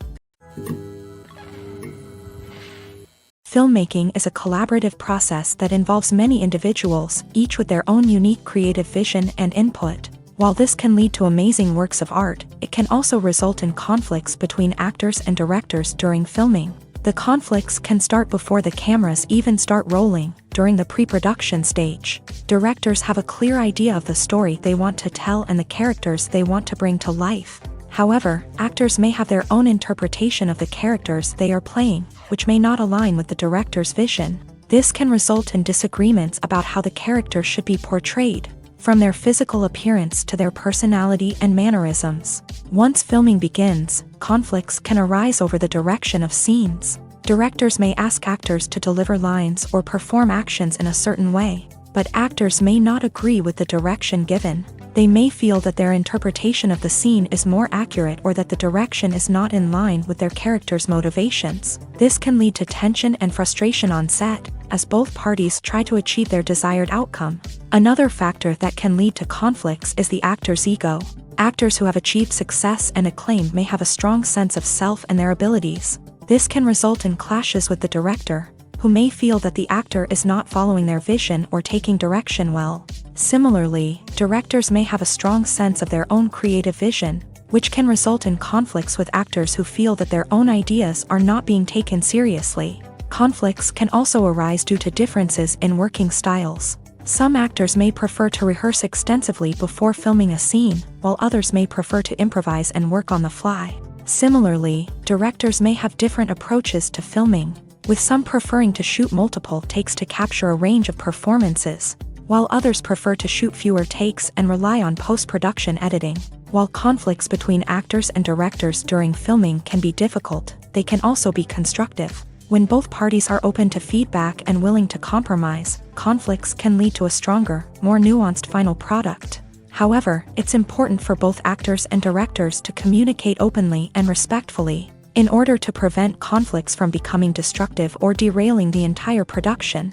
Filmmaking is a collaborative process that involves many individuals, each with their own unique creative vision and input. While this can lead to amazing works of art, it can also result in conflicts between actors and directors during filming. The conflicts can start before the cameras even start rolling, during the pre-production stage. Directors have a clear idea of the story they want to tell and the characters they want to bring to life. However, actors may have their own interpretation of the characters they are playing, which may not align with the director's vision. This can result in disagreements about how the character should be portrayed, from their physical appearance to their personality and mannerisms. Once filming begins, conflicts can arise over the direction of scenes. Directors may ask actors to deliver lines or perform actions in a certain way, but actors may not agree with the direction given. They may feel that their interpretation of the scene is more accurate or that the direction is not in line with their character's motivations. This can lead to tension and frustration on set, as both parties try to achieve their desired outcome. Another factor that can lead to conflicts is the actor's ego. Actors who have achieved success and acclaim may have a strong sense of self and their abilities. This can result in clashes with the director, who may feel that the actor is not following their vision or taking direction well. Similarly, directors may have a strong sense of their own creative vision, which can result in conflicts with actors who feel that their own ideas are not being taken seriously. Conflicts can also arise due to differences in working styles. Some actors may prefer to rehearse extensively before filming a scene, while others may prefer to improvise and work on the fly. Similarly, directors may have different approaches to filming, with some preferring to shoot multiple takes to capture a range of performances, while others prefer to shoot fewer takes and rely on post-production editing. While conflicts between actors and directors during filming can be difficult, they can also be constructive. When both parties are open to feedback and willing to compromise, conflicts can lead to a stronger, more nuanced final product. However, it's important for both actors and directors to communicate openly and respectfully, in order to prevent conflicts from becoming destructive or derailing the entire production.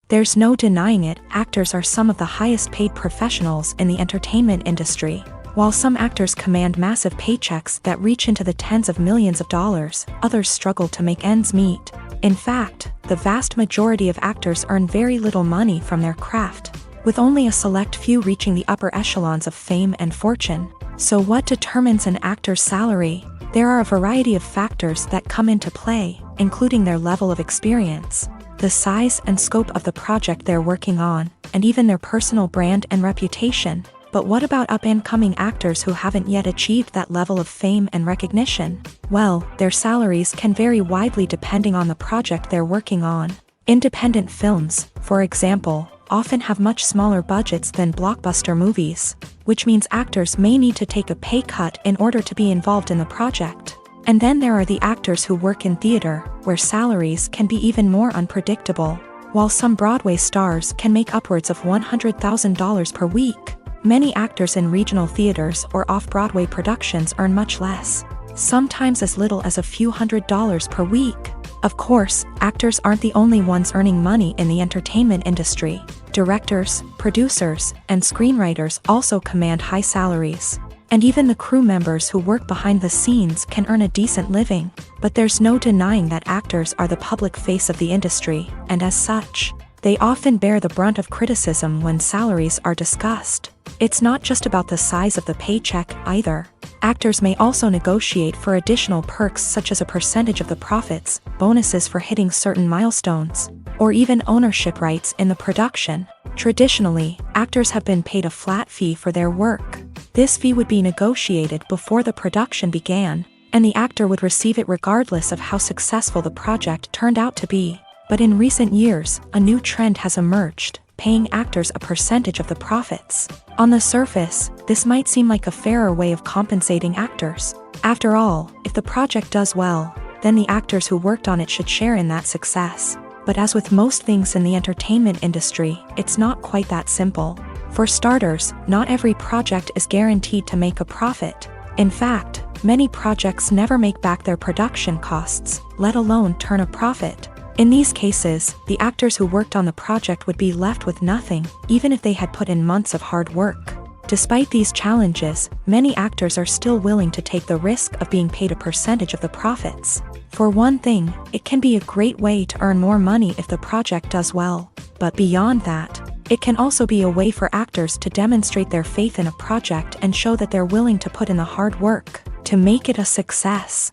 There's no denying it, actors are some of the highest paid professionals in the entertainment industry. While some actors command massive paychecks that reach into the tens of millions of dollars, others struggle to make ends meet. In fact, the vast majority of actors earn very little money from their craft, with only a select few reaching the upper echelons of fame and fortune. So what determines an actor's salary? There are a variety of factors that come into play, including their level of experience, the size and scope of the project they're working on, and even their personal brand and reputation. But what about up-and-coming actors who haven't yet achieved that level of fame and recognition? Well, their salaries can vary widely depending on the project they're working on. Independent films, for example, often have much smaller budgets than blockbuster movies, which means actors may need to take a pay cut in order to be involved in the project. And then there are the actors who work in theater, where salaries can be even more unpredictable. While some Broadway stars can make upwards of $100,000 per week, many actors in regional theaters or off-Broadway productions earn much less, sometimes as little as a few $100s per week. Of course, actors aren't the only ones earning money in the entertainment industry. Directors, producers, and screenwriters also command high salaries. And even the crew members who work behind the scenes can earn a decent living. But there's no denying that actors are the public face of the industry, and as such, they often bear the brunt of criticism when salaries are discussed. It's not just about the size of the paycheck, either. Actors may also negotiate for additional perks such as a percentage of the profits, bonuses for hitting certain milestones, or even ownership rights in the production. Traditionally, actors have been paid a flat fee for their work. This fee would be negotiated before the production began, and the actor would receive it regardless of how successful the project turned out to be. But in recent years, a new trend has emerged, paying actors a percentage of the profits. On the surface, this might seem like a fairer way of compensating actors. After all, if the project does well, then the actors who worked on it should share in that success. But as with most things in the entertainment industry, it's not quite that simple. For starters, not every project is guaranteed to make a profit. In fact, many projects never make back their production costs, let alone turn a profit. In these cases, the actors who worked on the project would be left with nothing, even if they had put in months of hard work. Despite these challenges, many actors are still willing to take the risk of being paid a percentage of the profits. For one thing, it can be a great way to earn more money if the project does well. But beyond that, it can also be a way for actors to demonstrate their faith in a project and show that they're willing to put in the hard work to make it a success.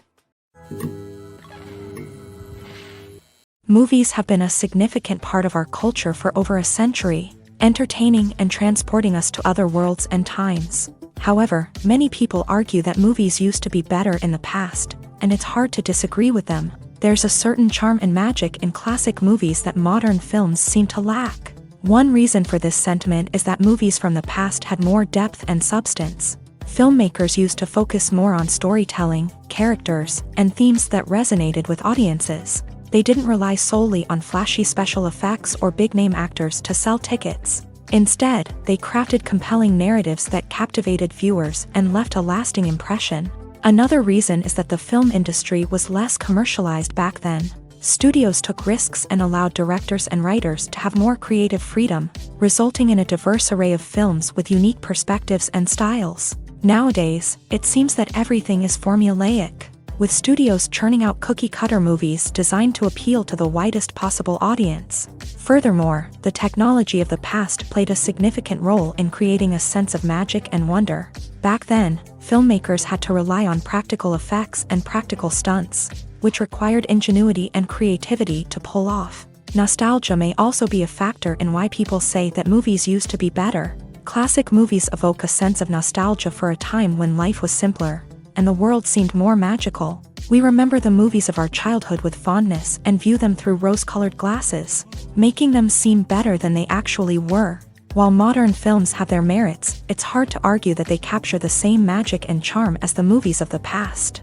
Movies have been a significant part of our culture for over a century, entertaining and transporting us to other worlds and times. However, many people argue that movies used to be better in the past, and it's hard to disagree with them. There's a certain charm and magic in classic movies that modern films seem to lack. One reason for this sentiment is that movies from the past had more depth and substance. Filmmakers used to focus more on storytelling, characters, and themes that resonated with audiences. They didn't rely solely on flashy special effects or big-name actors to sell tickets. Instead, they crafted compelling narratives that captivated viewers and left a lasting impression. Another reason is that the film industry was less commercialized back then. Studios took risks and allowed directors and writers to have more creative freedom, resulting in a diverse array of films with unique perspectives and styles. Nowadays, it seems that everything is formulaic. with studios churning out cookie-cutter movies designed to appeal to the widest possible audience. Furthermore, the technology of the past played a significant role in creating a sense of magic and wonder. Back then, filmmakers had to rely on practical effects and practical stunts, which required ingenuity and creativity to pull off. Nostalgia may also be a factor in why people say that movies used to be better. Classic movies evoke a sense of nostalgia for a time when life was simpler, and the world seemed more magical. We remember the movies of our childhood with fondness and view them through rose-colored glasses, making them seem better than they actually were. While modern films have their merits, it's hard to argue that they capture the same magic and charm as the movies of the past.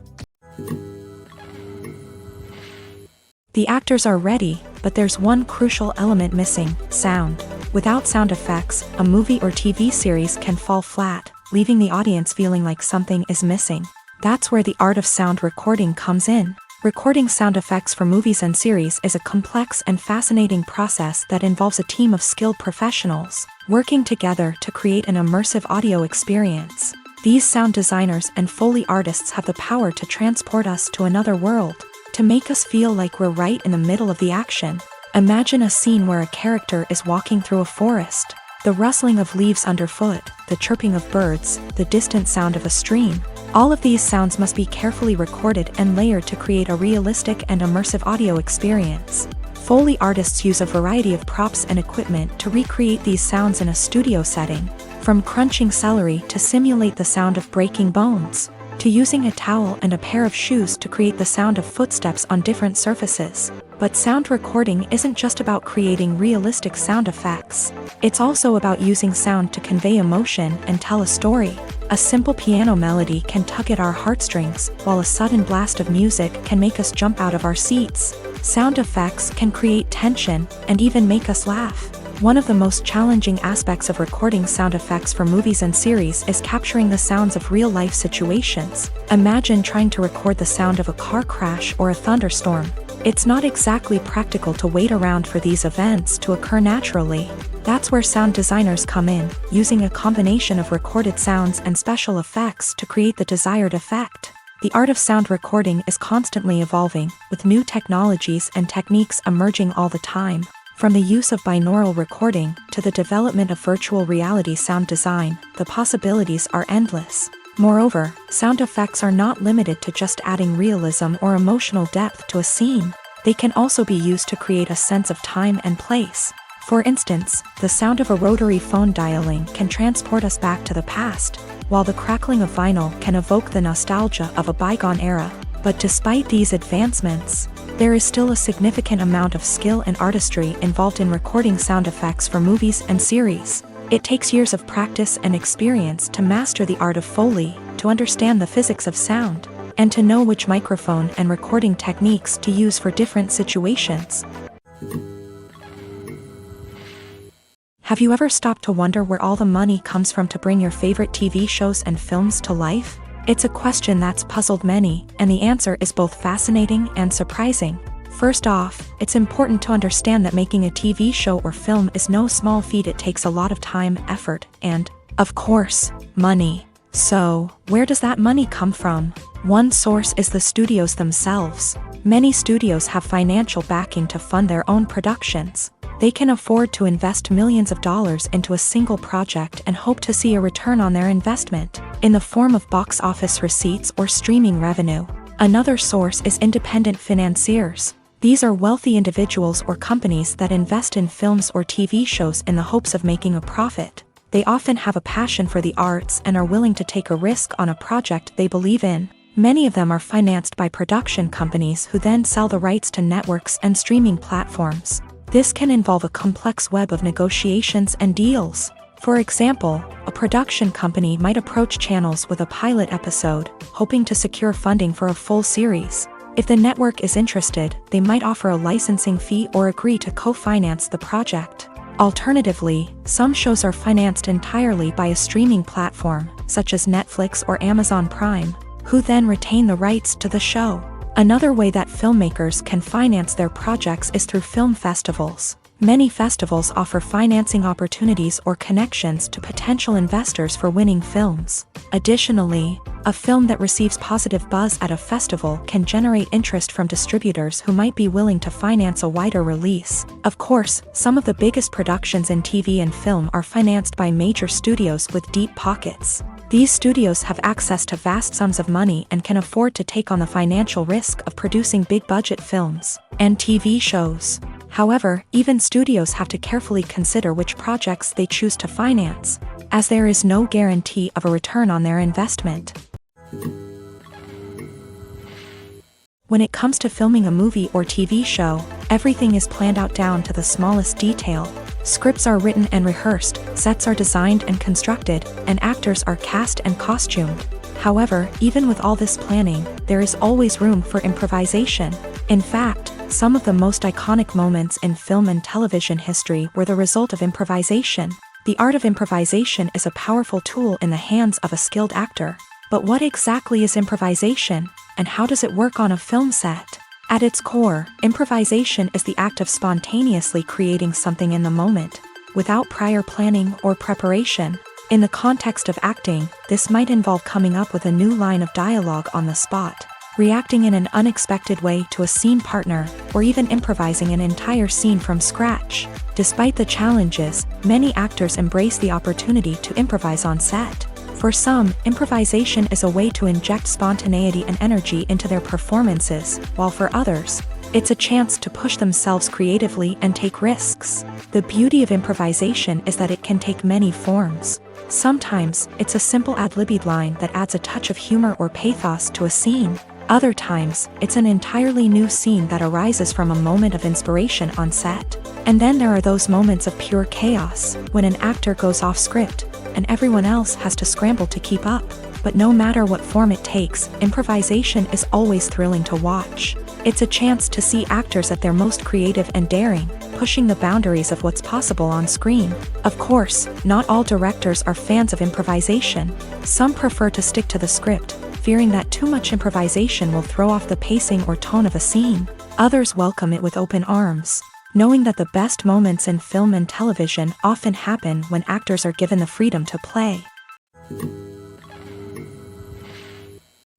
The actors are ready, but there's one crucial element missing: sound. Without sound effects, a movie or TV series can fall flat, leaving the audience feeling like something is missing. That's where the art of sound recording comes in. Recording sound effects for movies and series is a complex and fascinating process that involves a team of skilled professionals working together to create an immersive audio experience. These sound designers and Foley artists have the power to transport us to another world, to make us feel like we're right in the middle of the action. Imagine a scene where a character is walking through a forest. The rustling of leaves underfoot, the chirping of birds, the distant sound of a stream. All of these sounds must be carefully recorded and layered to create a realistic and immersive audio experience. Foley artists use a variety of props and equipment to recreate these sounds in a studio setting, from crunching celery to simulate the sound of breaking bones, to using a towel and a pair of shoes to create the sound of footsteps on different surfaces. But sound recording isn't just about creating realistic sound effects. It's also about using sound to convey emotion and tell a story. A simple piano melody can tug at our heartstrings, while a sudden blast of music can make us jump out of our seats. Sound effects can create tension and even make us laugh. One of the most challenging aspects of recording sound effects for movies and series is capturing the sounds of real-life situations. Imagine trying to record the sound of a car crash or a thunderstorm. It's not exactly practical to wait around for these events to occur naturally. That's where sound designers come in, using a combination of recorded sounds and special effects to create the desired effect. The art of sound recording is constantly evolving, with new technologies and techniques emerging all the time. From the use of binaural recording to the development of virtual reality sound design, the possibilities are endless. Moreover, sound effects are not limited to just adding realism or emotional depth to a scene. They can also be used to create a sense of time and place. For instance, the sound of a rotary phone dialing can transport us back to the past, while the crackling of vinyl can evoke the nostalgia of a bygone era. But despite these advancements, there is still a significant amount of skill and artistry involved in recording sound effects for movies and series. It takes years of practice and experience to master the art of Foley, to understand the physics of sound, and to know which microphone and recording techniques to use for different situations. Have you ever stopped to wonder where all the money comes from to bring your favorite TV shows and films to life? It's a question that's puzzled many, and the answer is both fascinating and surprising. First off, it's important to understand that making a TV show or film is no small feat. It takes a lot of time, effort, and, of course, money. So, where does that money come from? One source is the studios themselves. Many studios have financial backing to fund their own productions. They can afford to invest millions of dollars into a single project and hope to see a return on their investment, in the form of box office receipts or streaming revenue. Another source is independent financiers. These are wealthy individuals or companies that invest in films or TV shows in the hopes of making a profit. They often have a passion for the arts and are willing to take a risk on a project they believe in. Many of them are financed by production companies who then sell the rights to networks and streaming platforms. This can involve a complex web of negotiations and deals. For example, a production company might approach channels with a pilot episode, hoping to secure funding for a full series. If the network is interested, they might offer a licensing fee or agree to co-finance the project. Alternatively, some shows are financed entirely by a streaming platform, such as Netflix or Amazon Prime, who then retain the rights to the show. Another way that filmmakers can finance their projects is through film festivals. Many festivals offer financing opportunities or connections to potential investors for winning films. Additionally, a film that receives positive buzz at a festival can generate interest from distributors who might be willing to finance a wider release. Of course, some of the biggest productions in TV and film are financed by major studios with deep pockets. These studios have access to vast sums of money and can afford to take on the financial risk of producing big-budget films and TV shows. However, even studios have to carefully consider which projects they choose to finance, as there is no guarantee of a return on their investment. When it comes to filming a movie or TV show, everything is planned out down to the smallest detail. Scripts are written and rehearsed, sets are designed and constructed, and actors are cast and costumed. However, even with all this planning, there is always room for improvisation. In fact, some of the most iconic moments in film and television history were the result of improvisation. The art of improvisation is a powerful tool in the hands of a skilled actor. But what exactly is improvisation, and how does it work on a film set? At its core, improvisation is the act of spontaneously creating something in the moment, without prior planning or preparation. In the context of acting, this might involve coming up with a new line of dialogue on the spot, reacting in an unexpected way to a scene partner, or even improvising an entire scene from scratch. Despite the challenges, many actors embrace the opportunity to improvise on set. For some, improvisation is a way to inject spontaneity and energy into their performances, while for others, it's a chance to push themselves creatively and take risks. The beauty of improvisation is that it can take many forms. Sometimes, it's a simple ad-libbed line that adds a touch of humor or pathos to a scene. Other times, it's an entirely new scene that arises from a moment of inspiration on set. And then there are those moments of pure chaos, when an actor goes off script, and everyone else has to scramble to keep up. But no matter what form it takes, improvisation is always thrilling to watch. It's a chance to see actors at their most creative and daring, pushing the boundaries of what's possible on screen. Of course, not all directors are fans of improvisation. Some prefer to stick to the script, fearing that too much improvisation will throw off the pacing or tone of a scene. Others welcome it with open arms, knowing that the best moments in film and television often happen when actors are given the freedom to play.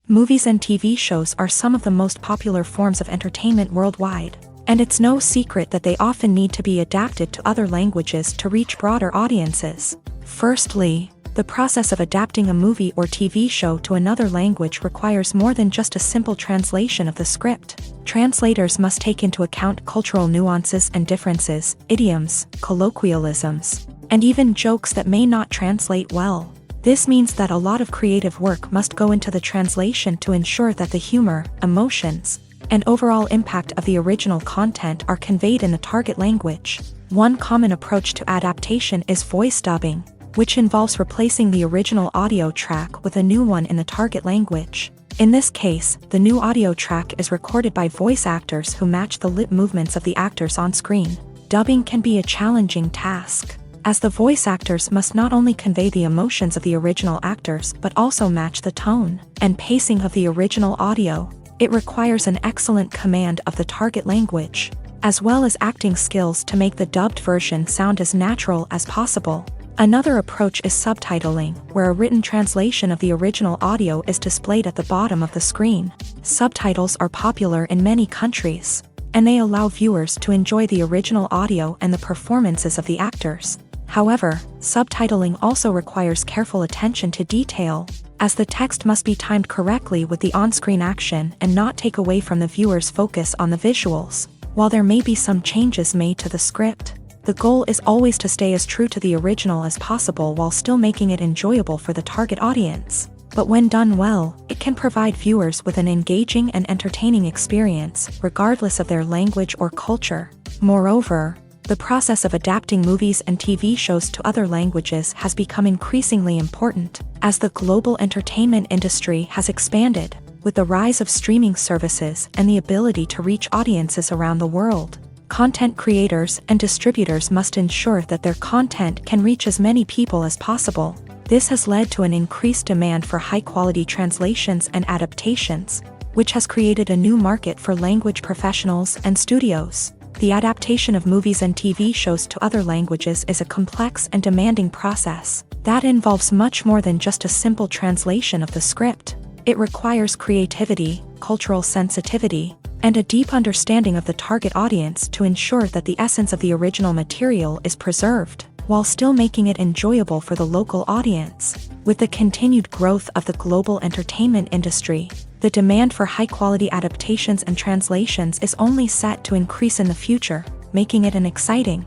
Movies and TV shows are some of the most popular forms of entertainment worldwide, and it's no secret that they often need to be adapted to other languages to reach broader audiences. Firstly, the process of adapting a movie or TV show to another language requires more than just a simple translation of the script. Translators must take into account cultural nuances and differences, idioms, colloquialisms, and even jokes that may not translate well. This means that a lot of creative work must go into the translation to ensure that the humor, emotions, and overall impact of the original content are conveyed in the target language. One common approach to adaptation is voice dubbing, which involves replacing the original audio track with a new one in the target language. In this case, the new audio track is recorded by voice actors who match the lip movements of the actors on screen. Dubbing can be a challenging task, as the voice actors must not only convey the emotions of the original actors but also match the tone and pacing of the original audio. It requires an excellent command of the target language, as well as acting skills to make the dubbed version sound as natural as possible. Another approach is subtitling, where a written translation of the original audio is displayed at the bottom of the screen. Subtitles are popular in many countries, and they allow viewers to enjoy the original audio and the performances of the actors. However, subtitling also requires careful attention to detail, as the text must be timed correctly with the on-screen action and not take away from the viewer's focus on the visuals. While there may be some changes made to the script, the goal is always to stay as true to the original as possible while still making it enjoyable for the target audience. But when done well, it can provide viewers with an engaging and entertaining experience, regardless of their language or culture. Moreover, the process of adapting movies and TV shows to other languages has become increasingly important, as the global entertainment industry has expanded, with the rise of streaming services and the ability to reach audiences around the world. Content creators and distributors must ensure that their content can reach as many people as possible. This has led to an increased demand for high-quality translations and adaptations, which has created a new market for language professionals and studios. The adaptation of movies and TV shows to other languages is a complex and demanding process that involves much more than just a simple translation of the script. It requires creativity, cultural sensitivity, and a deep understanding of the target audience to ensure that the essence of the original material is preserved, while still making it enjoyable for the local audience. With the continued growth of the global entertainment industry, the demand for high-quality adaptations and translations is only set to increase in the future, making it an exciting.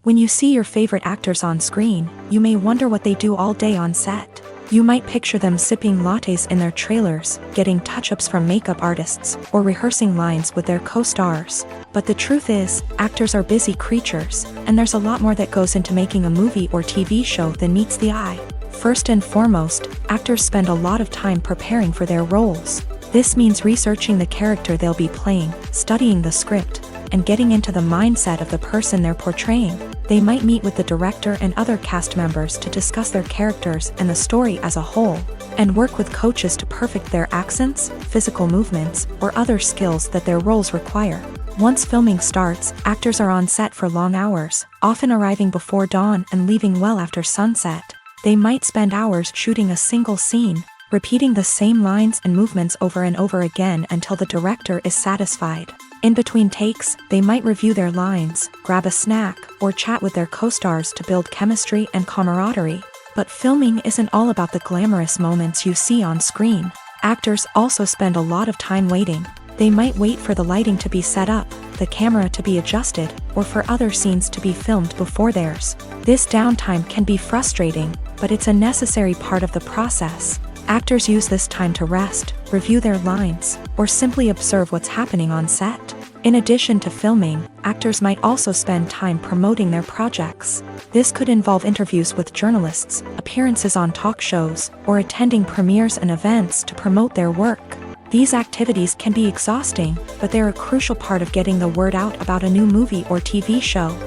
When you see your favorite actors on screen, you may wonder what they do all day on set. You might picture them sipping lattes in their trailers, getting touch-ups from makeup artists, or rehearsing lines with their co-stars. But the truth is, actors are busy creatures, and there's a lot more that goes into making a movie or TV show than meets the eye. First and foremost, actors spend a lot of time preparing for their roles. This means researching the character they'll be playing, studying the script, and getting into the mindset of the person they're portraying. They might meet with the director and other cast members to discuss their characters and the story as a whole, and work with coaches to perfect their accents, physical movements, or other skills that their roles require. Once filming starts, actors are on set for long hours, often arriving before dawn and leaving well after sunset. They might spend hours shooting a single scene, repeating the same lines and movements over and over again until the director is satisfied. In between takes, they might review their lines, grab a snack, or chat with their co-stars to build chemistry and camaraderie. But filming isn't all about the glamorous moments you see on screen. Actors also spend a lot of time waiting. They might wait for the lighting to be set up, the camera to be adjusted, or for other scenes to be filmed before theirs. This downtime can be frustrating, but it's a necessary part of the process. Actors use this time to rest, review their lines, or simply observe what's happening on set. In addition to filming, actors might also spend time promoting their projects. This could involve interviews with journalists, appearances on talk shows, or attending premieres and events to promote their work. These activities can be exhausting, but they're a crucial part of getting the word out about a new movie or TV show.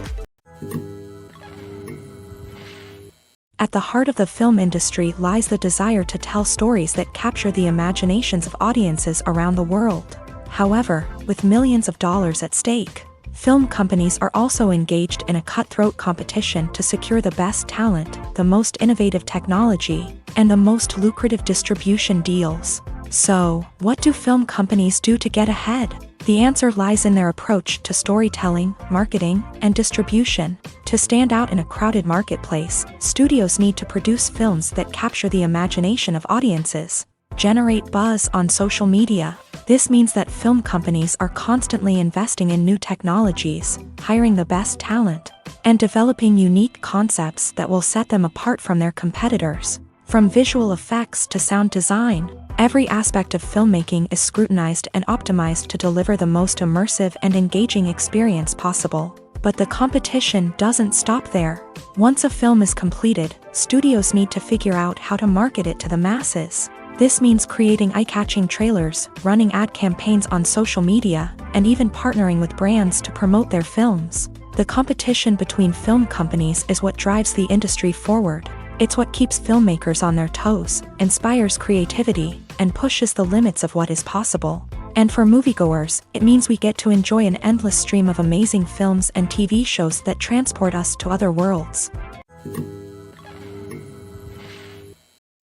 At the heart of the film industry lies the desire to tell stories that capture the imaginations of audiences around the world. However, with millions of dollars at stake, film companies are also engaged in a cutthroat competition to secure the best talent, the most innovative technology, and the most lucrative distribution deals. So, what do film companies do to get ahead? The answer lies in their approach to storytelling, marketing, and distribution. To stand out in a crowded marketplace, studios need to produce films that capture the imagination of audiences, generate buzz on social media. This means that film companies are constantly investing in new technologies, hiring the best talent, and developing unique concepts that will set them apart from their competitors. From visual effects to sound design, every aspect of filmmaking is scrutinized and optimized to deliver the most immersive and engaging experience possible. But the competition doesn't stop there. Once a film is completed, studios need to figure out how to market it to the masses. This means creating eye-catching trailers, running ad campaigns on social media, and even partnering with brands to promote their films. The competition between film companies is what drives the industry forward. It's what keeps filmmakers on their toes, inspires creativity, and pushes the limits of what is possible. And for moviegoers, it means we get to enjoy an endless stream of amazing films and TV shows that transport us to other worlds.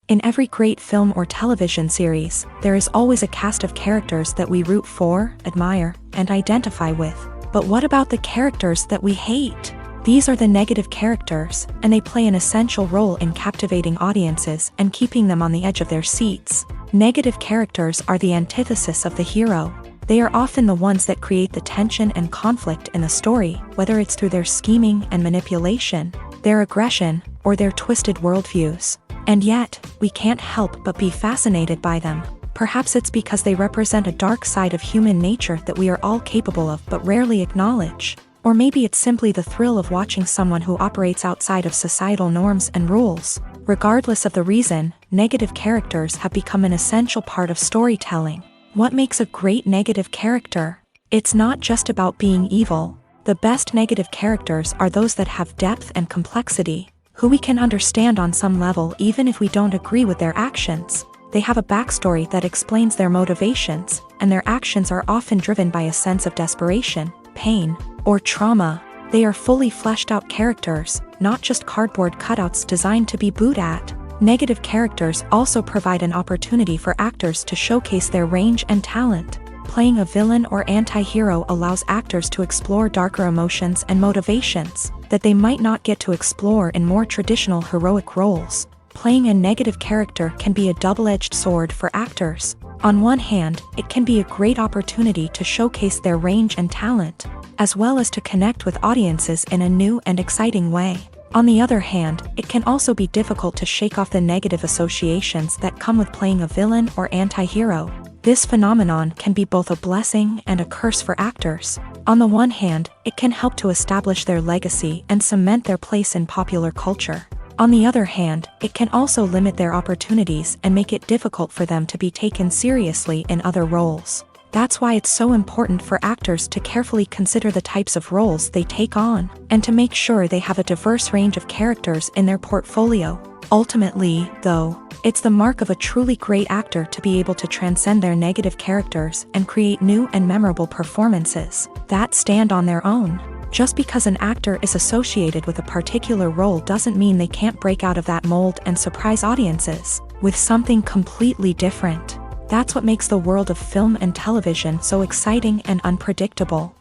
In every great film or television series, there is always a cast of characters that we root for, admire, and identify with. But what about the characters that we hate? These are the negative characters, and they play an essential role in captivating audiences and keeping them on the edge of their seats. Negative characters are the antithesis of the hero. They are often the ones that create the tension and conflict in the story, whether it's through their scheming and manipulation, their aggression, or their twisted worldviews. And yet, we can't help but be fascinated by them. Perhaps it's because they represent a dark side of human nature that we are all capable of but rarely acknowledge. Or maybe it's simply the thrill of watching someone who operates outside of societal norms and rules. Regardless of the reason, negative characters have become an essential part of storytelling. What makes a great negative character? It's not just about being evil. The best negative characters are those that have depth and complexity, who we can understand on some level even if we don't agree with their actions. They have a backstory that explains their motivations, and their actions are often driven by a sense of desperation, pain, or trauma. They are fully fleshed out characters, not just cardboard cutouts designed to be booed at. Negative characters also provide an opportunity for actors to showcase their range and talent. Playing a villain or anti-hero allows actors to explore darker emotions and motivations that they might not get to explore in more traditional heroic roles. Playing a negative character can be a double-edged sword for actors. On one hand, it can be a great opportunity to showcase their range and talent, as well as to connect with audiences in a new and exciting way. On the other hand, it can also be difficult to shake off the negative associations that come with playing a villain or anti-hero. This phenomenon can be both a blessing and a curse for actors. On the one hand, it can help to establish their legacy and cement their place in popular culture. On the other hand, it can also limit their opportunities and make it difficult for them to be taken seriously in other roles. That's why it's so important for actors to carefully consider the types of roles they take on, and to make sure they have a diverse range of characters in their portfolio. Ultimately, though, it's the mark of a truly great actor to be able to transcend their negative characters and create new and memorable performances that stand on their own. Just because an actor is associated with a particular role doesn't mean they can't break out of that mold and surprise audiences with something completely different. That's what makes the world of film and television so exciting and unpredictable.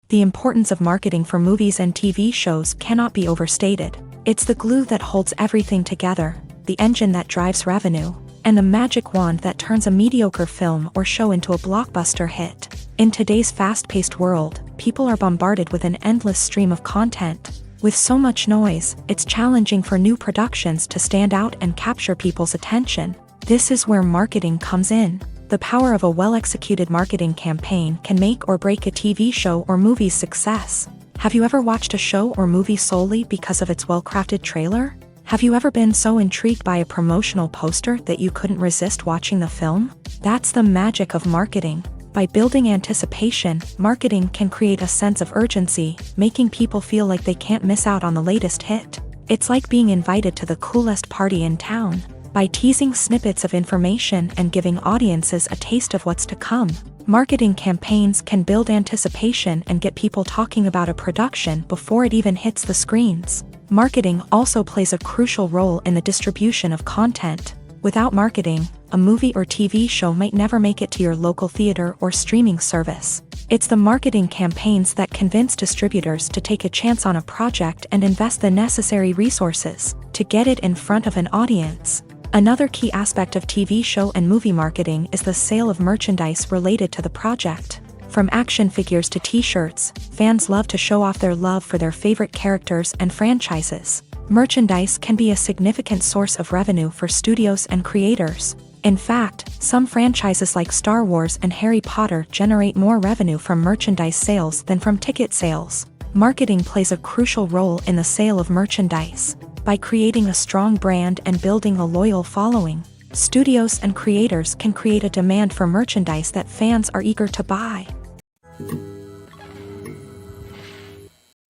The importance of marketing for movies and TV shows cannot be overstated. It's the glue that holds everything together, the engine that drives revenue, and the magic wand that turns a mediocre film or show into a blockbuster hit. In today's fast-paced world, people are bombarded with an endless stream of content. With so much noise, it's challenging for new productions to stand out and capture people's attention. This is where marketing comes in. The power of a well-executed marketing campaign can make or break a TV show or movie's success. Have you ever watched a show or movie solely because of its well-crafted trailer? Have you ever been so intrigued by a promotional poster that you couldn't resist watching the film? That's the magic of marketing. By building anticipation, marketing can create a sense of urgency, making people feel like they can't miss out on the latest hit. It's like being invited to the coolest party in town. By teasing snippets of information and giving audiences a taste of what's to come, marketing campaigns can build anticipation and get people talking about a production before it even hits the screens. Marketing also plays a crucial role in the distribution of content. Without marketing, a movie or TV show might never make it to your local theater or streaming service. It's the marketing campaigns that convince distributors to take a chance on a project and invest the necessary resources to get it in front of an audience. Another key aspect of TV show and movie marketing is the sale of merchandise related to the project. From action figures to t-shirts, fans love to show off their love for their favorite characters and franchises. Merchandise can be a significant source of revenue for studios and creators. In fact, some franchises like Star Wars and Harry Potter generate more revenue from merchandise sales than from ticket sales. Marketing plays a crucial role in the sale of merchandise. By creating a strong brand and building a loyal following, studios and creators can create a demand for merchandise that fans are eager to buy.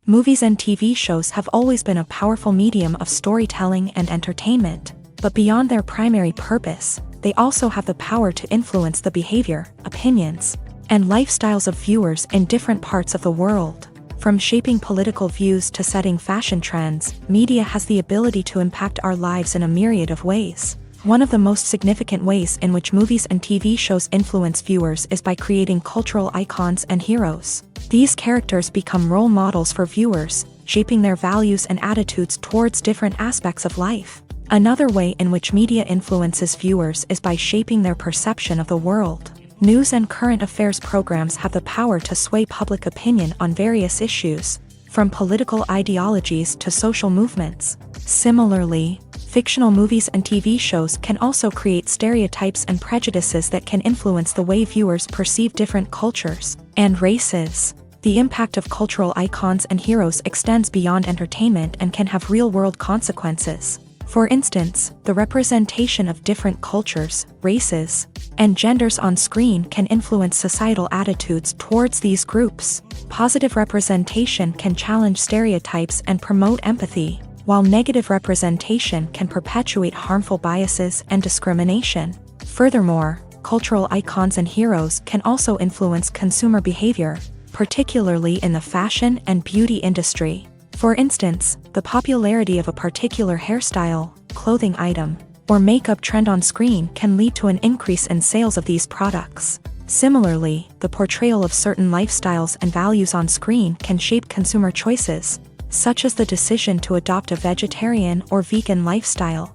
Movies and TV shows have always been a powerful medium of storytelling and entertainment, but beyond their primary purpose, they also have the power to influence the behavior, opinions, and lifestyles of viewers in different parts of the world. From shaping political views to setting fashion trends, media has the ability to impact our lives in a myriad of ways. One of the most significant ways in which movies and TV shows influence viewers is by creating cultural icons and heroes. These characters become role models for viewers, shaping their values and attitudes towards different aspects of life. Another way in which media influences viewers is by shaping their perception of the world. News and current affairs programs have the power to sway public opinion on various issues, from political ideologies to social movements. Similarly, fictional movies and TV shows can also create stereotypes and prejudices that can influence the way viewers perceive different cultures and races. The impact of cultural icons and heroes extends beyond entertainment and can have real-world consequences. For instance, the representation of different cultures, races, and genders on screen can influence societal attitudes towards these groups. Positive representation can challenge stereotypes and promote empathy, while negative representation can perpetuate harmful biases and discrimination. Furthermore, cultural icons and heroes can also influence consumer behavior, particularly in the fashion and beauty industry. For instance, the popularity of a particular hairstyle, clothing item, or makeup trend on screen can lead to an increase in sales of these products. Similarly, the portrayal of certain lifestyles and values on screen can shape consumer choices, such as the decision to adopt a vegetarian or vegan lifestyle.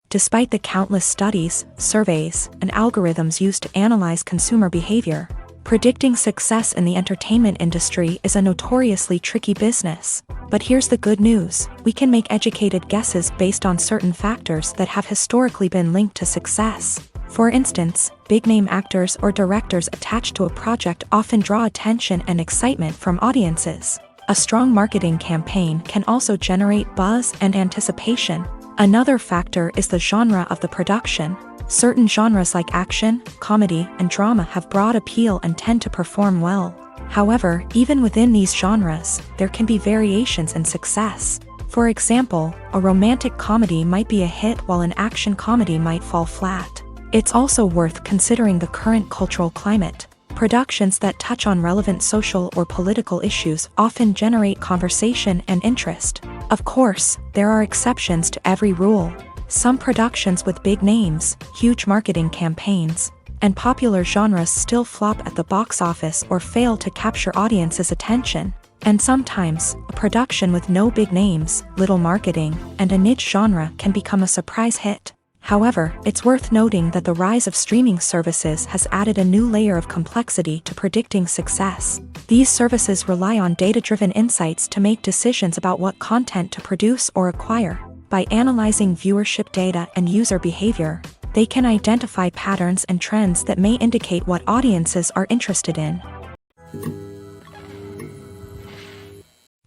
Despite the countless studies, surveys, and algorithms used to analyze consumer behavior, predicting success in the entertainment industry is a notoriously tricky business. But here's the good news: we can make educated guesses based on certain factors that have historically been linked to success. For instance, big-name actors or directors attached to a project often draw attention and excitement from audiences. A strong marketing campaign can also generate buzz and anticipation. Another factor is the genre of the production. Certain genres like action, comedy, and drama have broad appeal and tend to perform well. However, even within these genres, there can be variations in success. For example, a romantic comedy might be a hit while an action comedy might fall flat. It's also worth considering the current cultural climate. Productions that touch on relevant social or political issues often generate conversation and interest. Of course, there are exceptions to every rule. Some productions with big names, huge marketing campaigns, and popular genres still flop at the box office or fail to capture audiences' attention. And sometimes, a production with no big names, little marketing, and a niche genre can become a surprise hit. However, it's worth noting that the rise of streaming services has added a new layer of complexity to predicting success. These services rely on data-driven insights to make decisions about what content to produce or acquire. By analyzing viewership data and user behavior, they can identify patterns and trends that may indicate what audiences are interested in.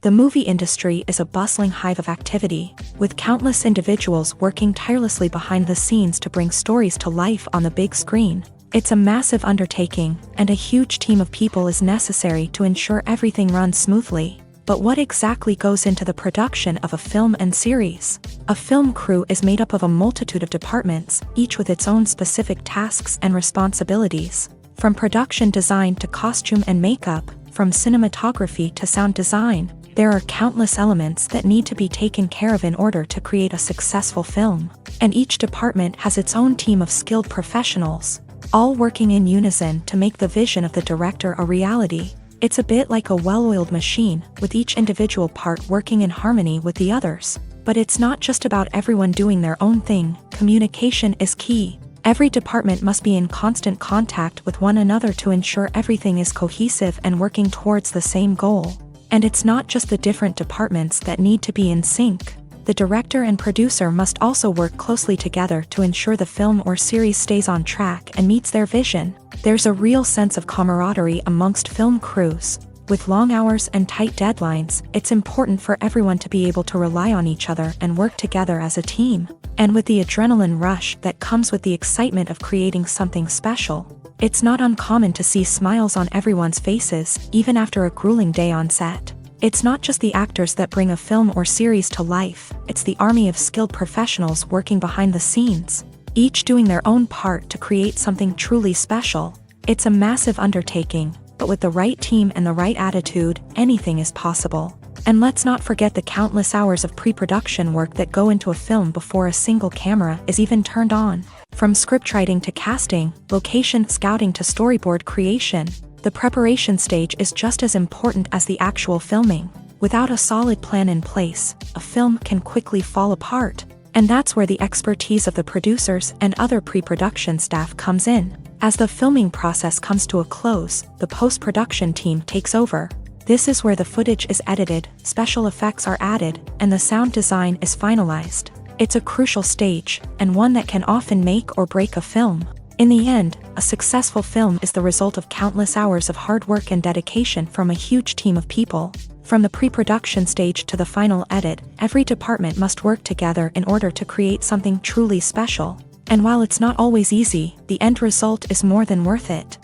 The movie industry is a bustling hive of activity, with countless individuals working tirelessly behind the scenes to bring stories to life on the big screen. It's a massive undertaking, and a huge team of people is necessary to ensure everything runs smoothly. But what exactly goes into the production of a film and series? A film crew is made up of a multitude of departments, each with its own specific tasks and responsibilities. From production design to costume and makeup, from cinematography to sound design, there are countless elements that need to be taken care of in order to create a successful film. And each department has its own team of skilled professionals, all working in unison to make the vision of the director a reality. It's a bit like a well-oiled machine, with each individual part working in harmony with the others. But it's not just about everyone doing their own thing. Communication is key. Every department must be in constant contact with one another to ensure everything is cohesive and working towards the same goal. And it's not just the different departments that need to be in sync. The director and producer must also work closely together to ensure the film or series stays on track and meets their vision. There's a real sense of camaraderie amongst film crews. With long hours and tight deadlines, it's important for everyone to be able to rely on each other and work together as a team. And with the adrenaline rush that comes with the excitement of creating something special, it's not uncommon to see smiles on everyone's faces, even after a grueling day on set. It's not just the actors that bring a film or series to life, it's the army of skilled professionals working behind the scenes, each doing their own part to create something truly special. It's a massive undertaking, but with the right team and the right attitude, anything is possible. And let's not forget the countless hours of pre-production work that go into a film before a single camera is even turned on. From scriptwriting to casting, location scouting to storyboard creation, the preparation stage is just as important as the actual filming. Without a solid plan in place, a film can quickly fall apart. And that's where the expertise of the producers and other pre-production staff comes in. As the filming process comes to a close, the post-production team takes over. This is where the footage is edited, special effects are added, and the sound design is finalized. It's a crucial stage, and one that can often make or break a film. In the end, a successful film is the result of countless hours of hard work and dedication from a huge team of people. From the pre-production stage to the final edit, every department must work together in order to create something truly special. And while it's not always easy, the end result is more than worth it.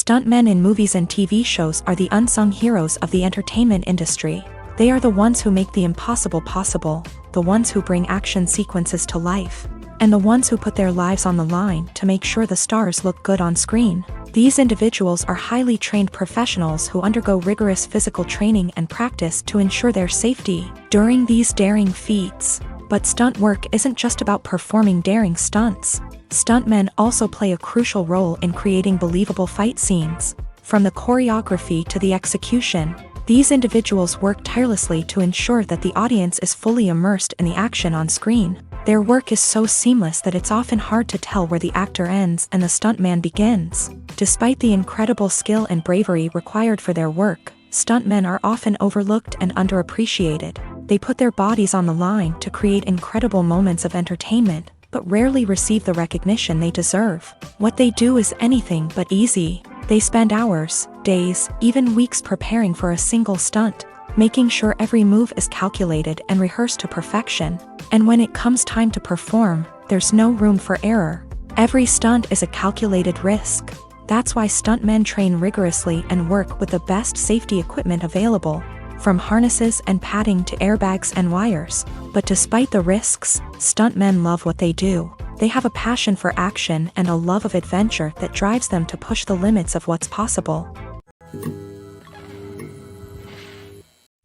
Stuntmen in movies and TV shows are the unsung heroes of the entertainment industry. They are the ones who make the impossible possible, the ones who bring action sequences to life, and the ones who put their lives on the line to make sure the stars look good on screen. These individuals are highly trained professionals who undergo rigorous physical training and practice to ensure their safety during these daring feats. But stunt work isn't just about performing daring stunts. Stuntmen also play a crucial role in creating believable fight scenes. From the choreography to the execution, these individuals work tirelessly to ensure that the audience is fully immersed in the action on screen. Their work is so seamless that it's often hard to tell where the actor ends and the stuntman begins. Despite the incredible skill and bravery required for their work, stuntmen are often overlooked and underappreciated. They put their bodies on the line to create incredible moments of entertainment, but rarely receive the recognition they deserve. What they do is anything but easy. They spend hours, days, even weeks preparing for a single stunt, making sure every move is calculated and rehearsed to perfection. And when it comes time to perform, there's no room for error. Every stunt is a calculated risk. That's why stuntmen train rigorously and work with the best safety equipment available, from harnesses and padding to airbags and wires. But despite the risks, stuntmen love what they do. They have a passion for action and a love of adventure that drives them to push the limits of what's possible.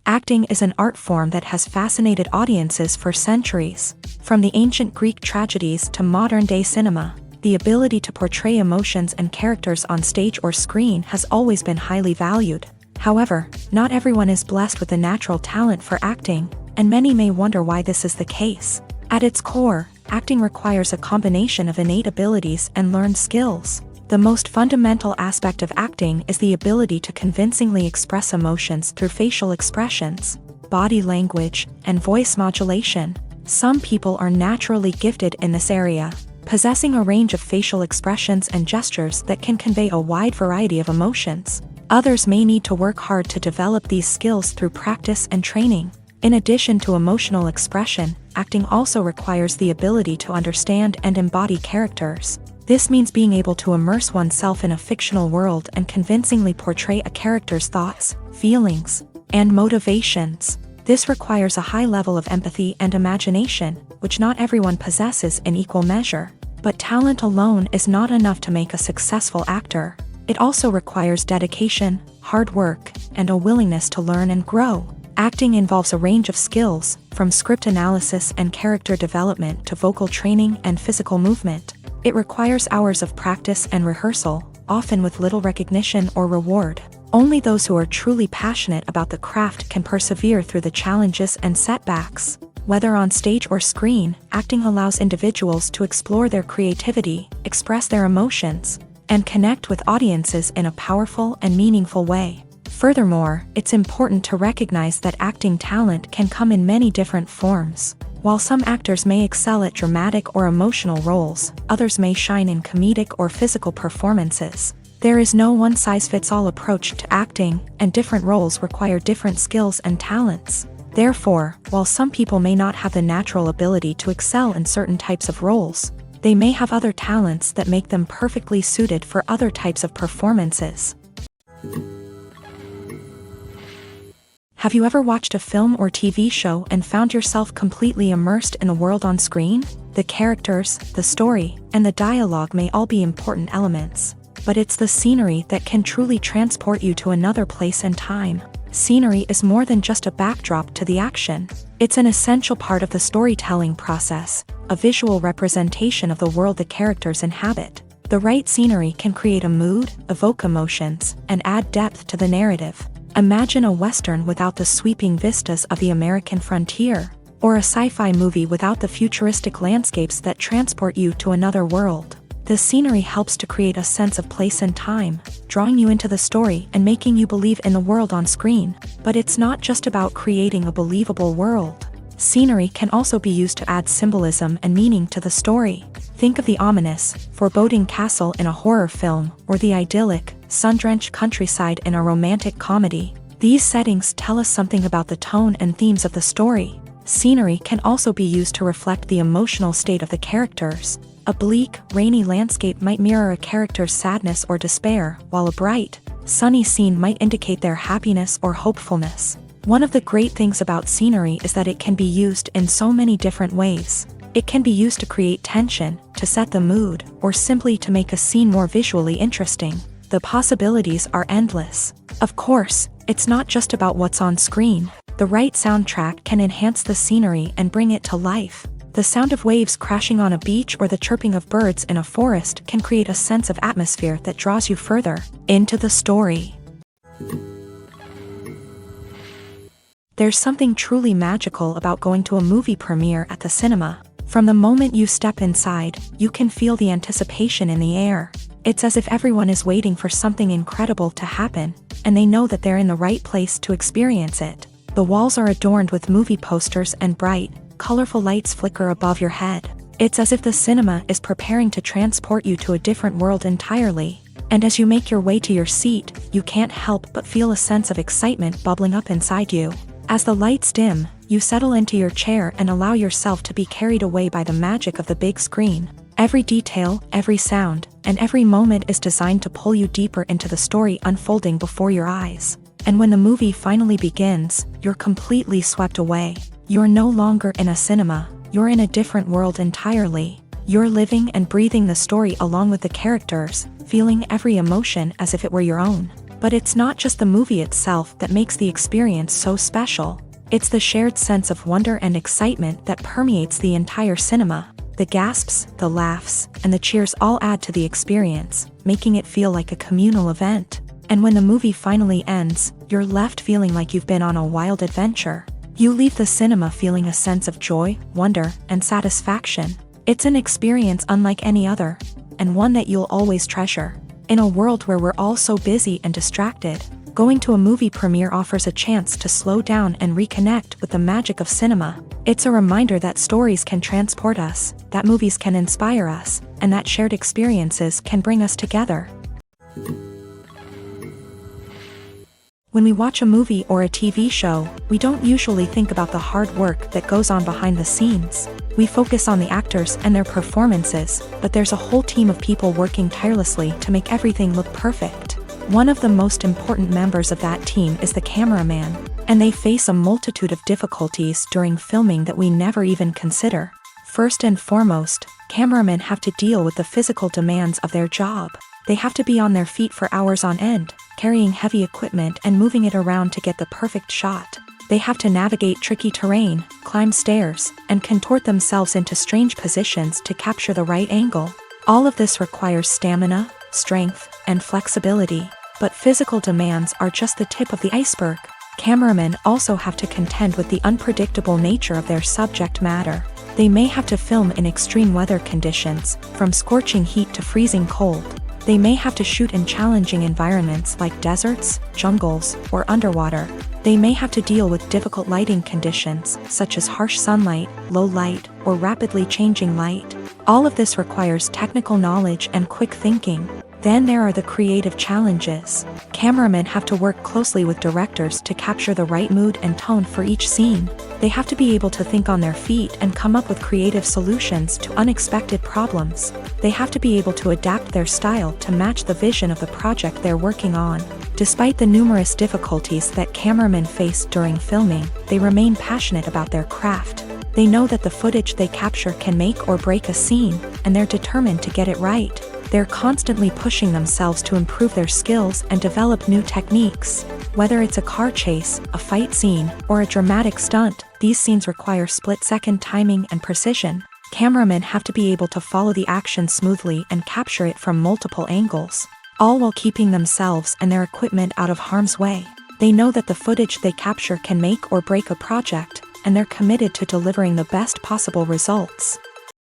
Acting is an art form that has fascinated audiences for centuries. From the ancient Greek tragedies to modern-day cinema, the ability to portray emotions and characters on stage or screen has always been highly valued. However, not everyone is blessed with a natural talent for acting, and many may wonder why this is the case. At its core, acting requires a combination of innate abilities and learned skills. The most fundamental aspect of acting is the ability to convincingly express emotions through facial expressions, body language, and voice modulation. Some people are naturally gifted in this area, possessing a range of facial expressions and gestures that can convey a wide variety of emotions. Others may need to work hard to develop these skills through practice and training. In addition to emotional expression, acting also requires the ability to understand and embody characters. This means being able to immerse oneself in a fictional world and convincingly portray a character's thoughts, feelings, and motivations. This requires a high level of empathy and imagination, which not everyone possesses in equal measure. But talent alone is not enough to make a successful actor. It also requires dedication, hard work, and a willingness to learn and grow. Acting involves a range of skills, from script analysis and character development to vocal training and physical movement. It requires hours of practice and rehearsal, often with little recognition or reward. Only those who are truly passionate about the craft can persevere through the challenges and setbacks. Whether on stage or screen, acting allows individuals to explore their creativity, express their emotions, and connect with audiences in a powerful and meaningful way. Furthermore, it's important to recognize that acting talent can come in many different forms. While some actors may excel at dramatic or emotional roles, others may shine in comedic or physical performances. There is no one-size-fits-all approach to acting, and different roles require different skills and talents. Therefore, while some people may not have the natural ability to excel in certain types of roles, they may have other talents that make them perfectly suited for other types of performances. Have you ever watched a film or TV show and found yourself completely immersed in the world on screen? The characters, the story, and the dialogue may all be important elements, but it's the scenery that can truly transport you to another place and time. Scenery is more than just a backdrop to the action. It's an essential part of the storytelling process, a visual representation of the world the characters inhabit. The right scenery can create a mood, evoke emotions, and add depth to the narrative. Imagine a Western without the sweeping vistas of the American frontier, or a sci-fi movie without the futuristic landscapes that transport you to another world. The scenery helps to create a sense of place and time, drawing you into the story and making you believe in the world on screen. But it's not just about creating a believable world. Scenery can also be used to add symbolism and meaning to the story. Think of the ominous, foreboding castle in a horror film, or the idyllic, sun-drenched countryside in a romantic comedy. These settings tell us something about the tone and themes of the story. Scenery can also be used to reflect the emotional state of the characters. A bleak, rainy landscape might mirror a character's sadness or despair, while a bright, sunny scene might indicate their happiness or hopefulness. One of the great things about scenery is that it can be used in so many different ways. It can be used to create tension, to set the mood, or simply to make a scene more visually interesting. The possibilities are endless. Of course, it's not just about what's on screen. The right soundtrack can enhance the scenery and bring it to life. The sound of waves crashing on a beach or the chirping of birds in a forest can create a sense of atmosphere that draws you further into the story. There's something truly magical about going to a movie premiere at the cinema. From the moment you step inside, you can feel the anticipation in the air. It's as if everyone is waiting for something incredible to happen, and they know that they're in the right place to experience it. The walls are adorned with movie posters and bright, colorful lights flicker above your head. It's as if the cinema is preparing to transport you to a different world entirely. And as you make your way to your seat, you can't help but feel a sense of excitement bubbling up inside you. As the lights dim, you settle into your chair and allow yourself to be carried away by the magic of the big screen. Every detail, every sound, and every moment is designed to pull you deeper into the story unfolding before your eyes. And when the movie finally begins, you're completely swept away. You're no longer in a cinema, you're in a different world entirely. You're living and breathing the story along with the characters, feeling every emotion as if it were your own. But it's not just the movie itself that makes the experience so special. It's the shared sense of wonder and excitement that permeates the entire cinema. The gasps, the laughs, and the cheers all add to the experience, making it feel like a communal event. And when the movie finally ends, you're left feeling like you've been on a wild adventure. You leave the cinema feeling a sense of joy, wonder, and satisfaction. It's an experience unlike any other, and one that you'll always treasure. In a world where we're all so busy and distracted, going to a movie premiere offers a chance to slow down and reconnect with the magic of cinema. It's a reminder that stories can transport us, that movies can inspire us, and that shared experiences can bring us together. When we watch a movie or a TV show, we don't usually think about the hard work that goes on behind the scenes. We focus on the actors and their performances, but there's a whole team of people working tirelessly to make everything look perfect. One of the most important members of that team is the cameraman, and they face a multitude of difficulties during filming that we never even consider. First and foremost, cameramen have to deal with the physical demands of their job. They have to be on their feet for hours on end, carrying heavy equipment and moving it around to get the perfect shot. They have to navigate tricky terrain, climb stairs, and contort themselves into strange positions to capture the right angle. All of this requires stamina, strength, and flexibility. But physical demands are just the tip of the iceberg. Cameramen also have to contend with the unpredictable nature of their subject matter. They may have to film in extreme weather conditions, from scorching heat to freezing cold. They may have to shoot in challenging environments like deserts, jungles, or underwater. They may have to deal with difficult lighting conditions, such as harsh sunlight, low light, or rapidly changing light. All of this requires technical knowledge and quick thinking. Then there are the creative challenges. Cameramen have to work closely with directors to capture the right mood and tone for each scene. They have to be able to think on their feet and come up with creative solutions to unexpected problems. They have to be able to adapt their style to match the vision of the project they're working on. Despite the numerous difficulties that cameramen face during filming, they remain passionate about their craft. They know that the footage they capture can make or break a scene, and they're determined to get it right. They're constantly pushing themselves to improve their skills and develop new techniques. Whether it's a car chase, a fight scene, or a dramatic stunt, these scenes require split-second timing and precision. Cameramen have to be able to follow the action smoothly and capture it from multiple angles, all while keeping themselves and their equipment out of harm's way. They know that the footage they capture can make or break a project, and they're committed to delivering the best possible results.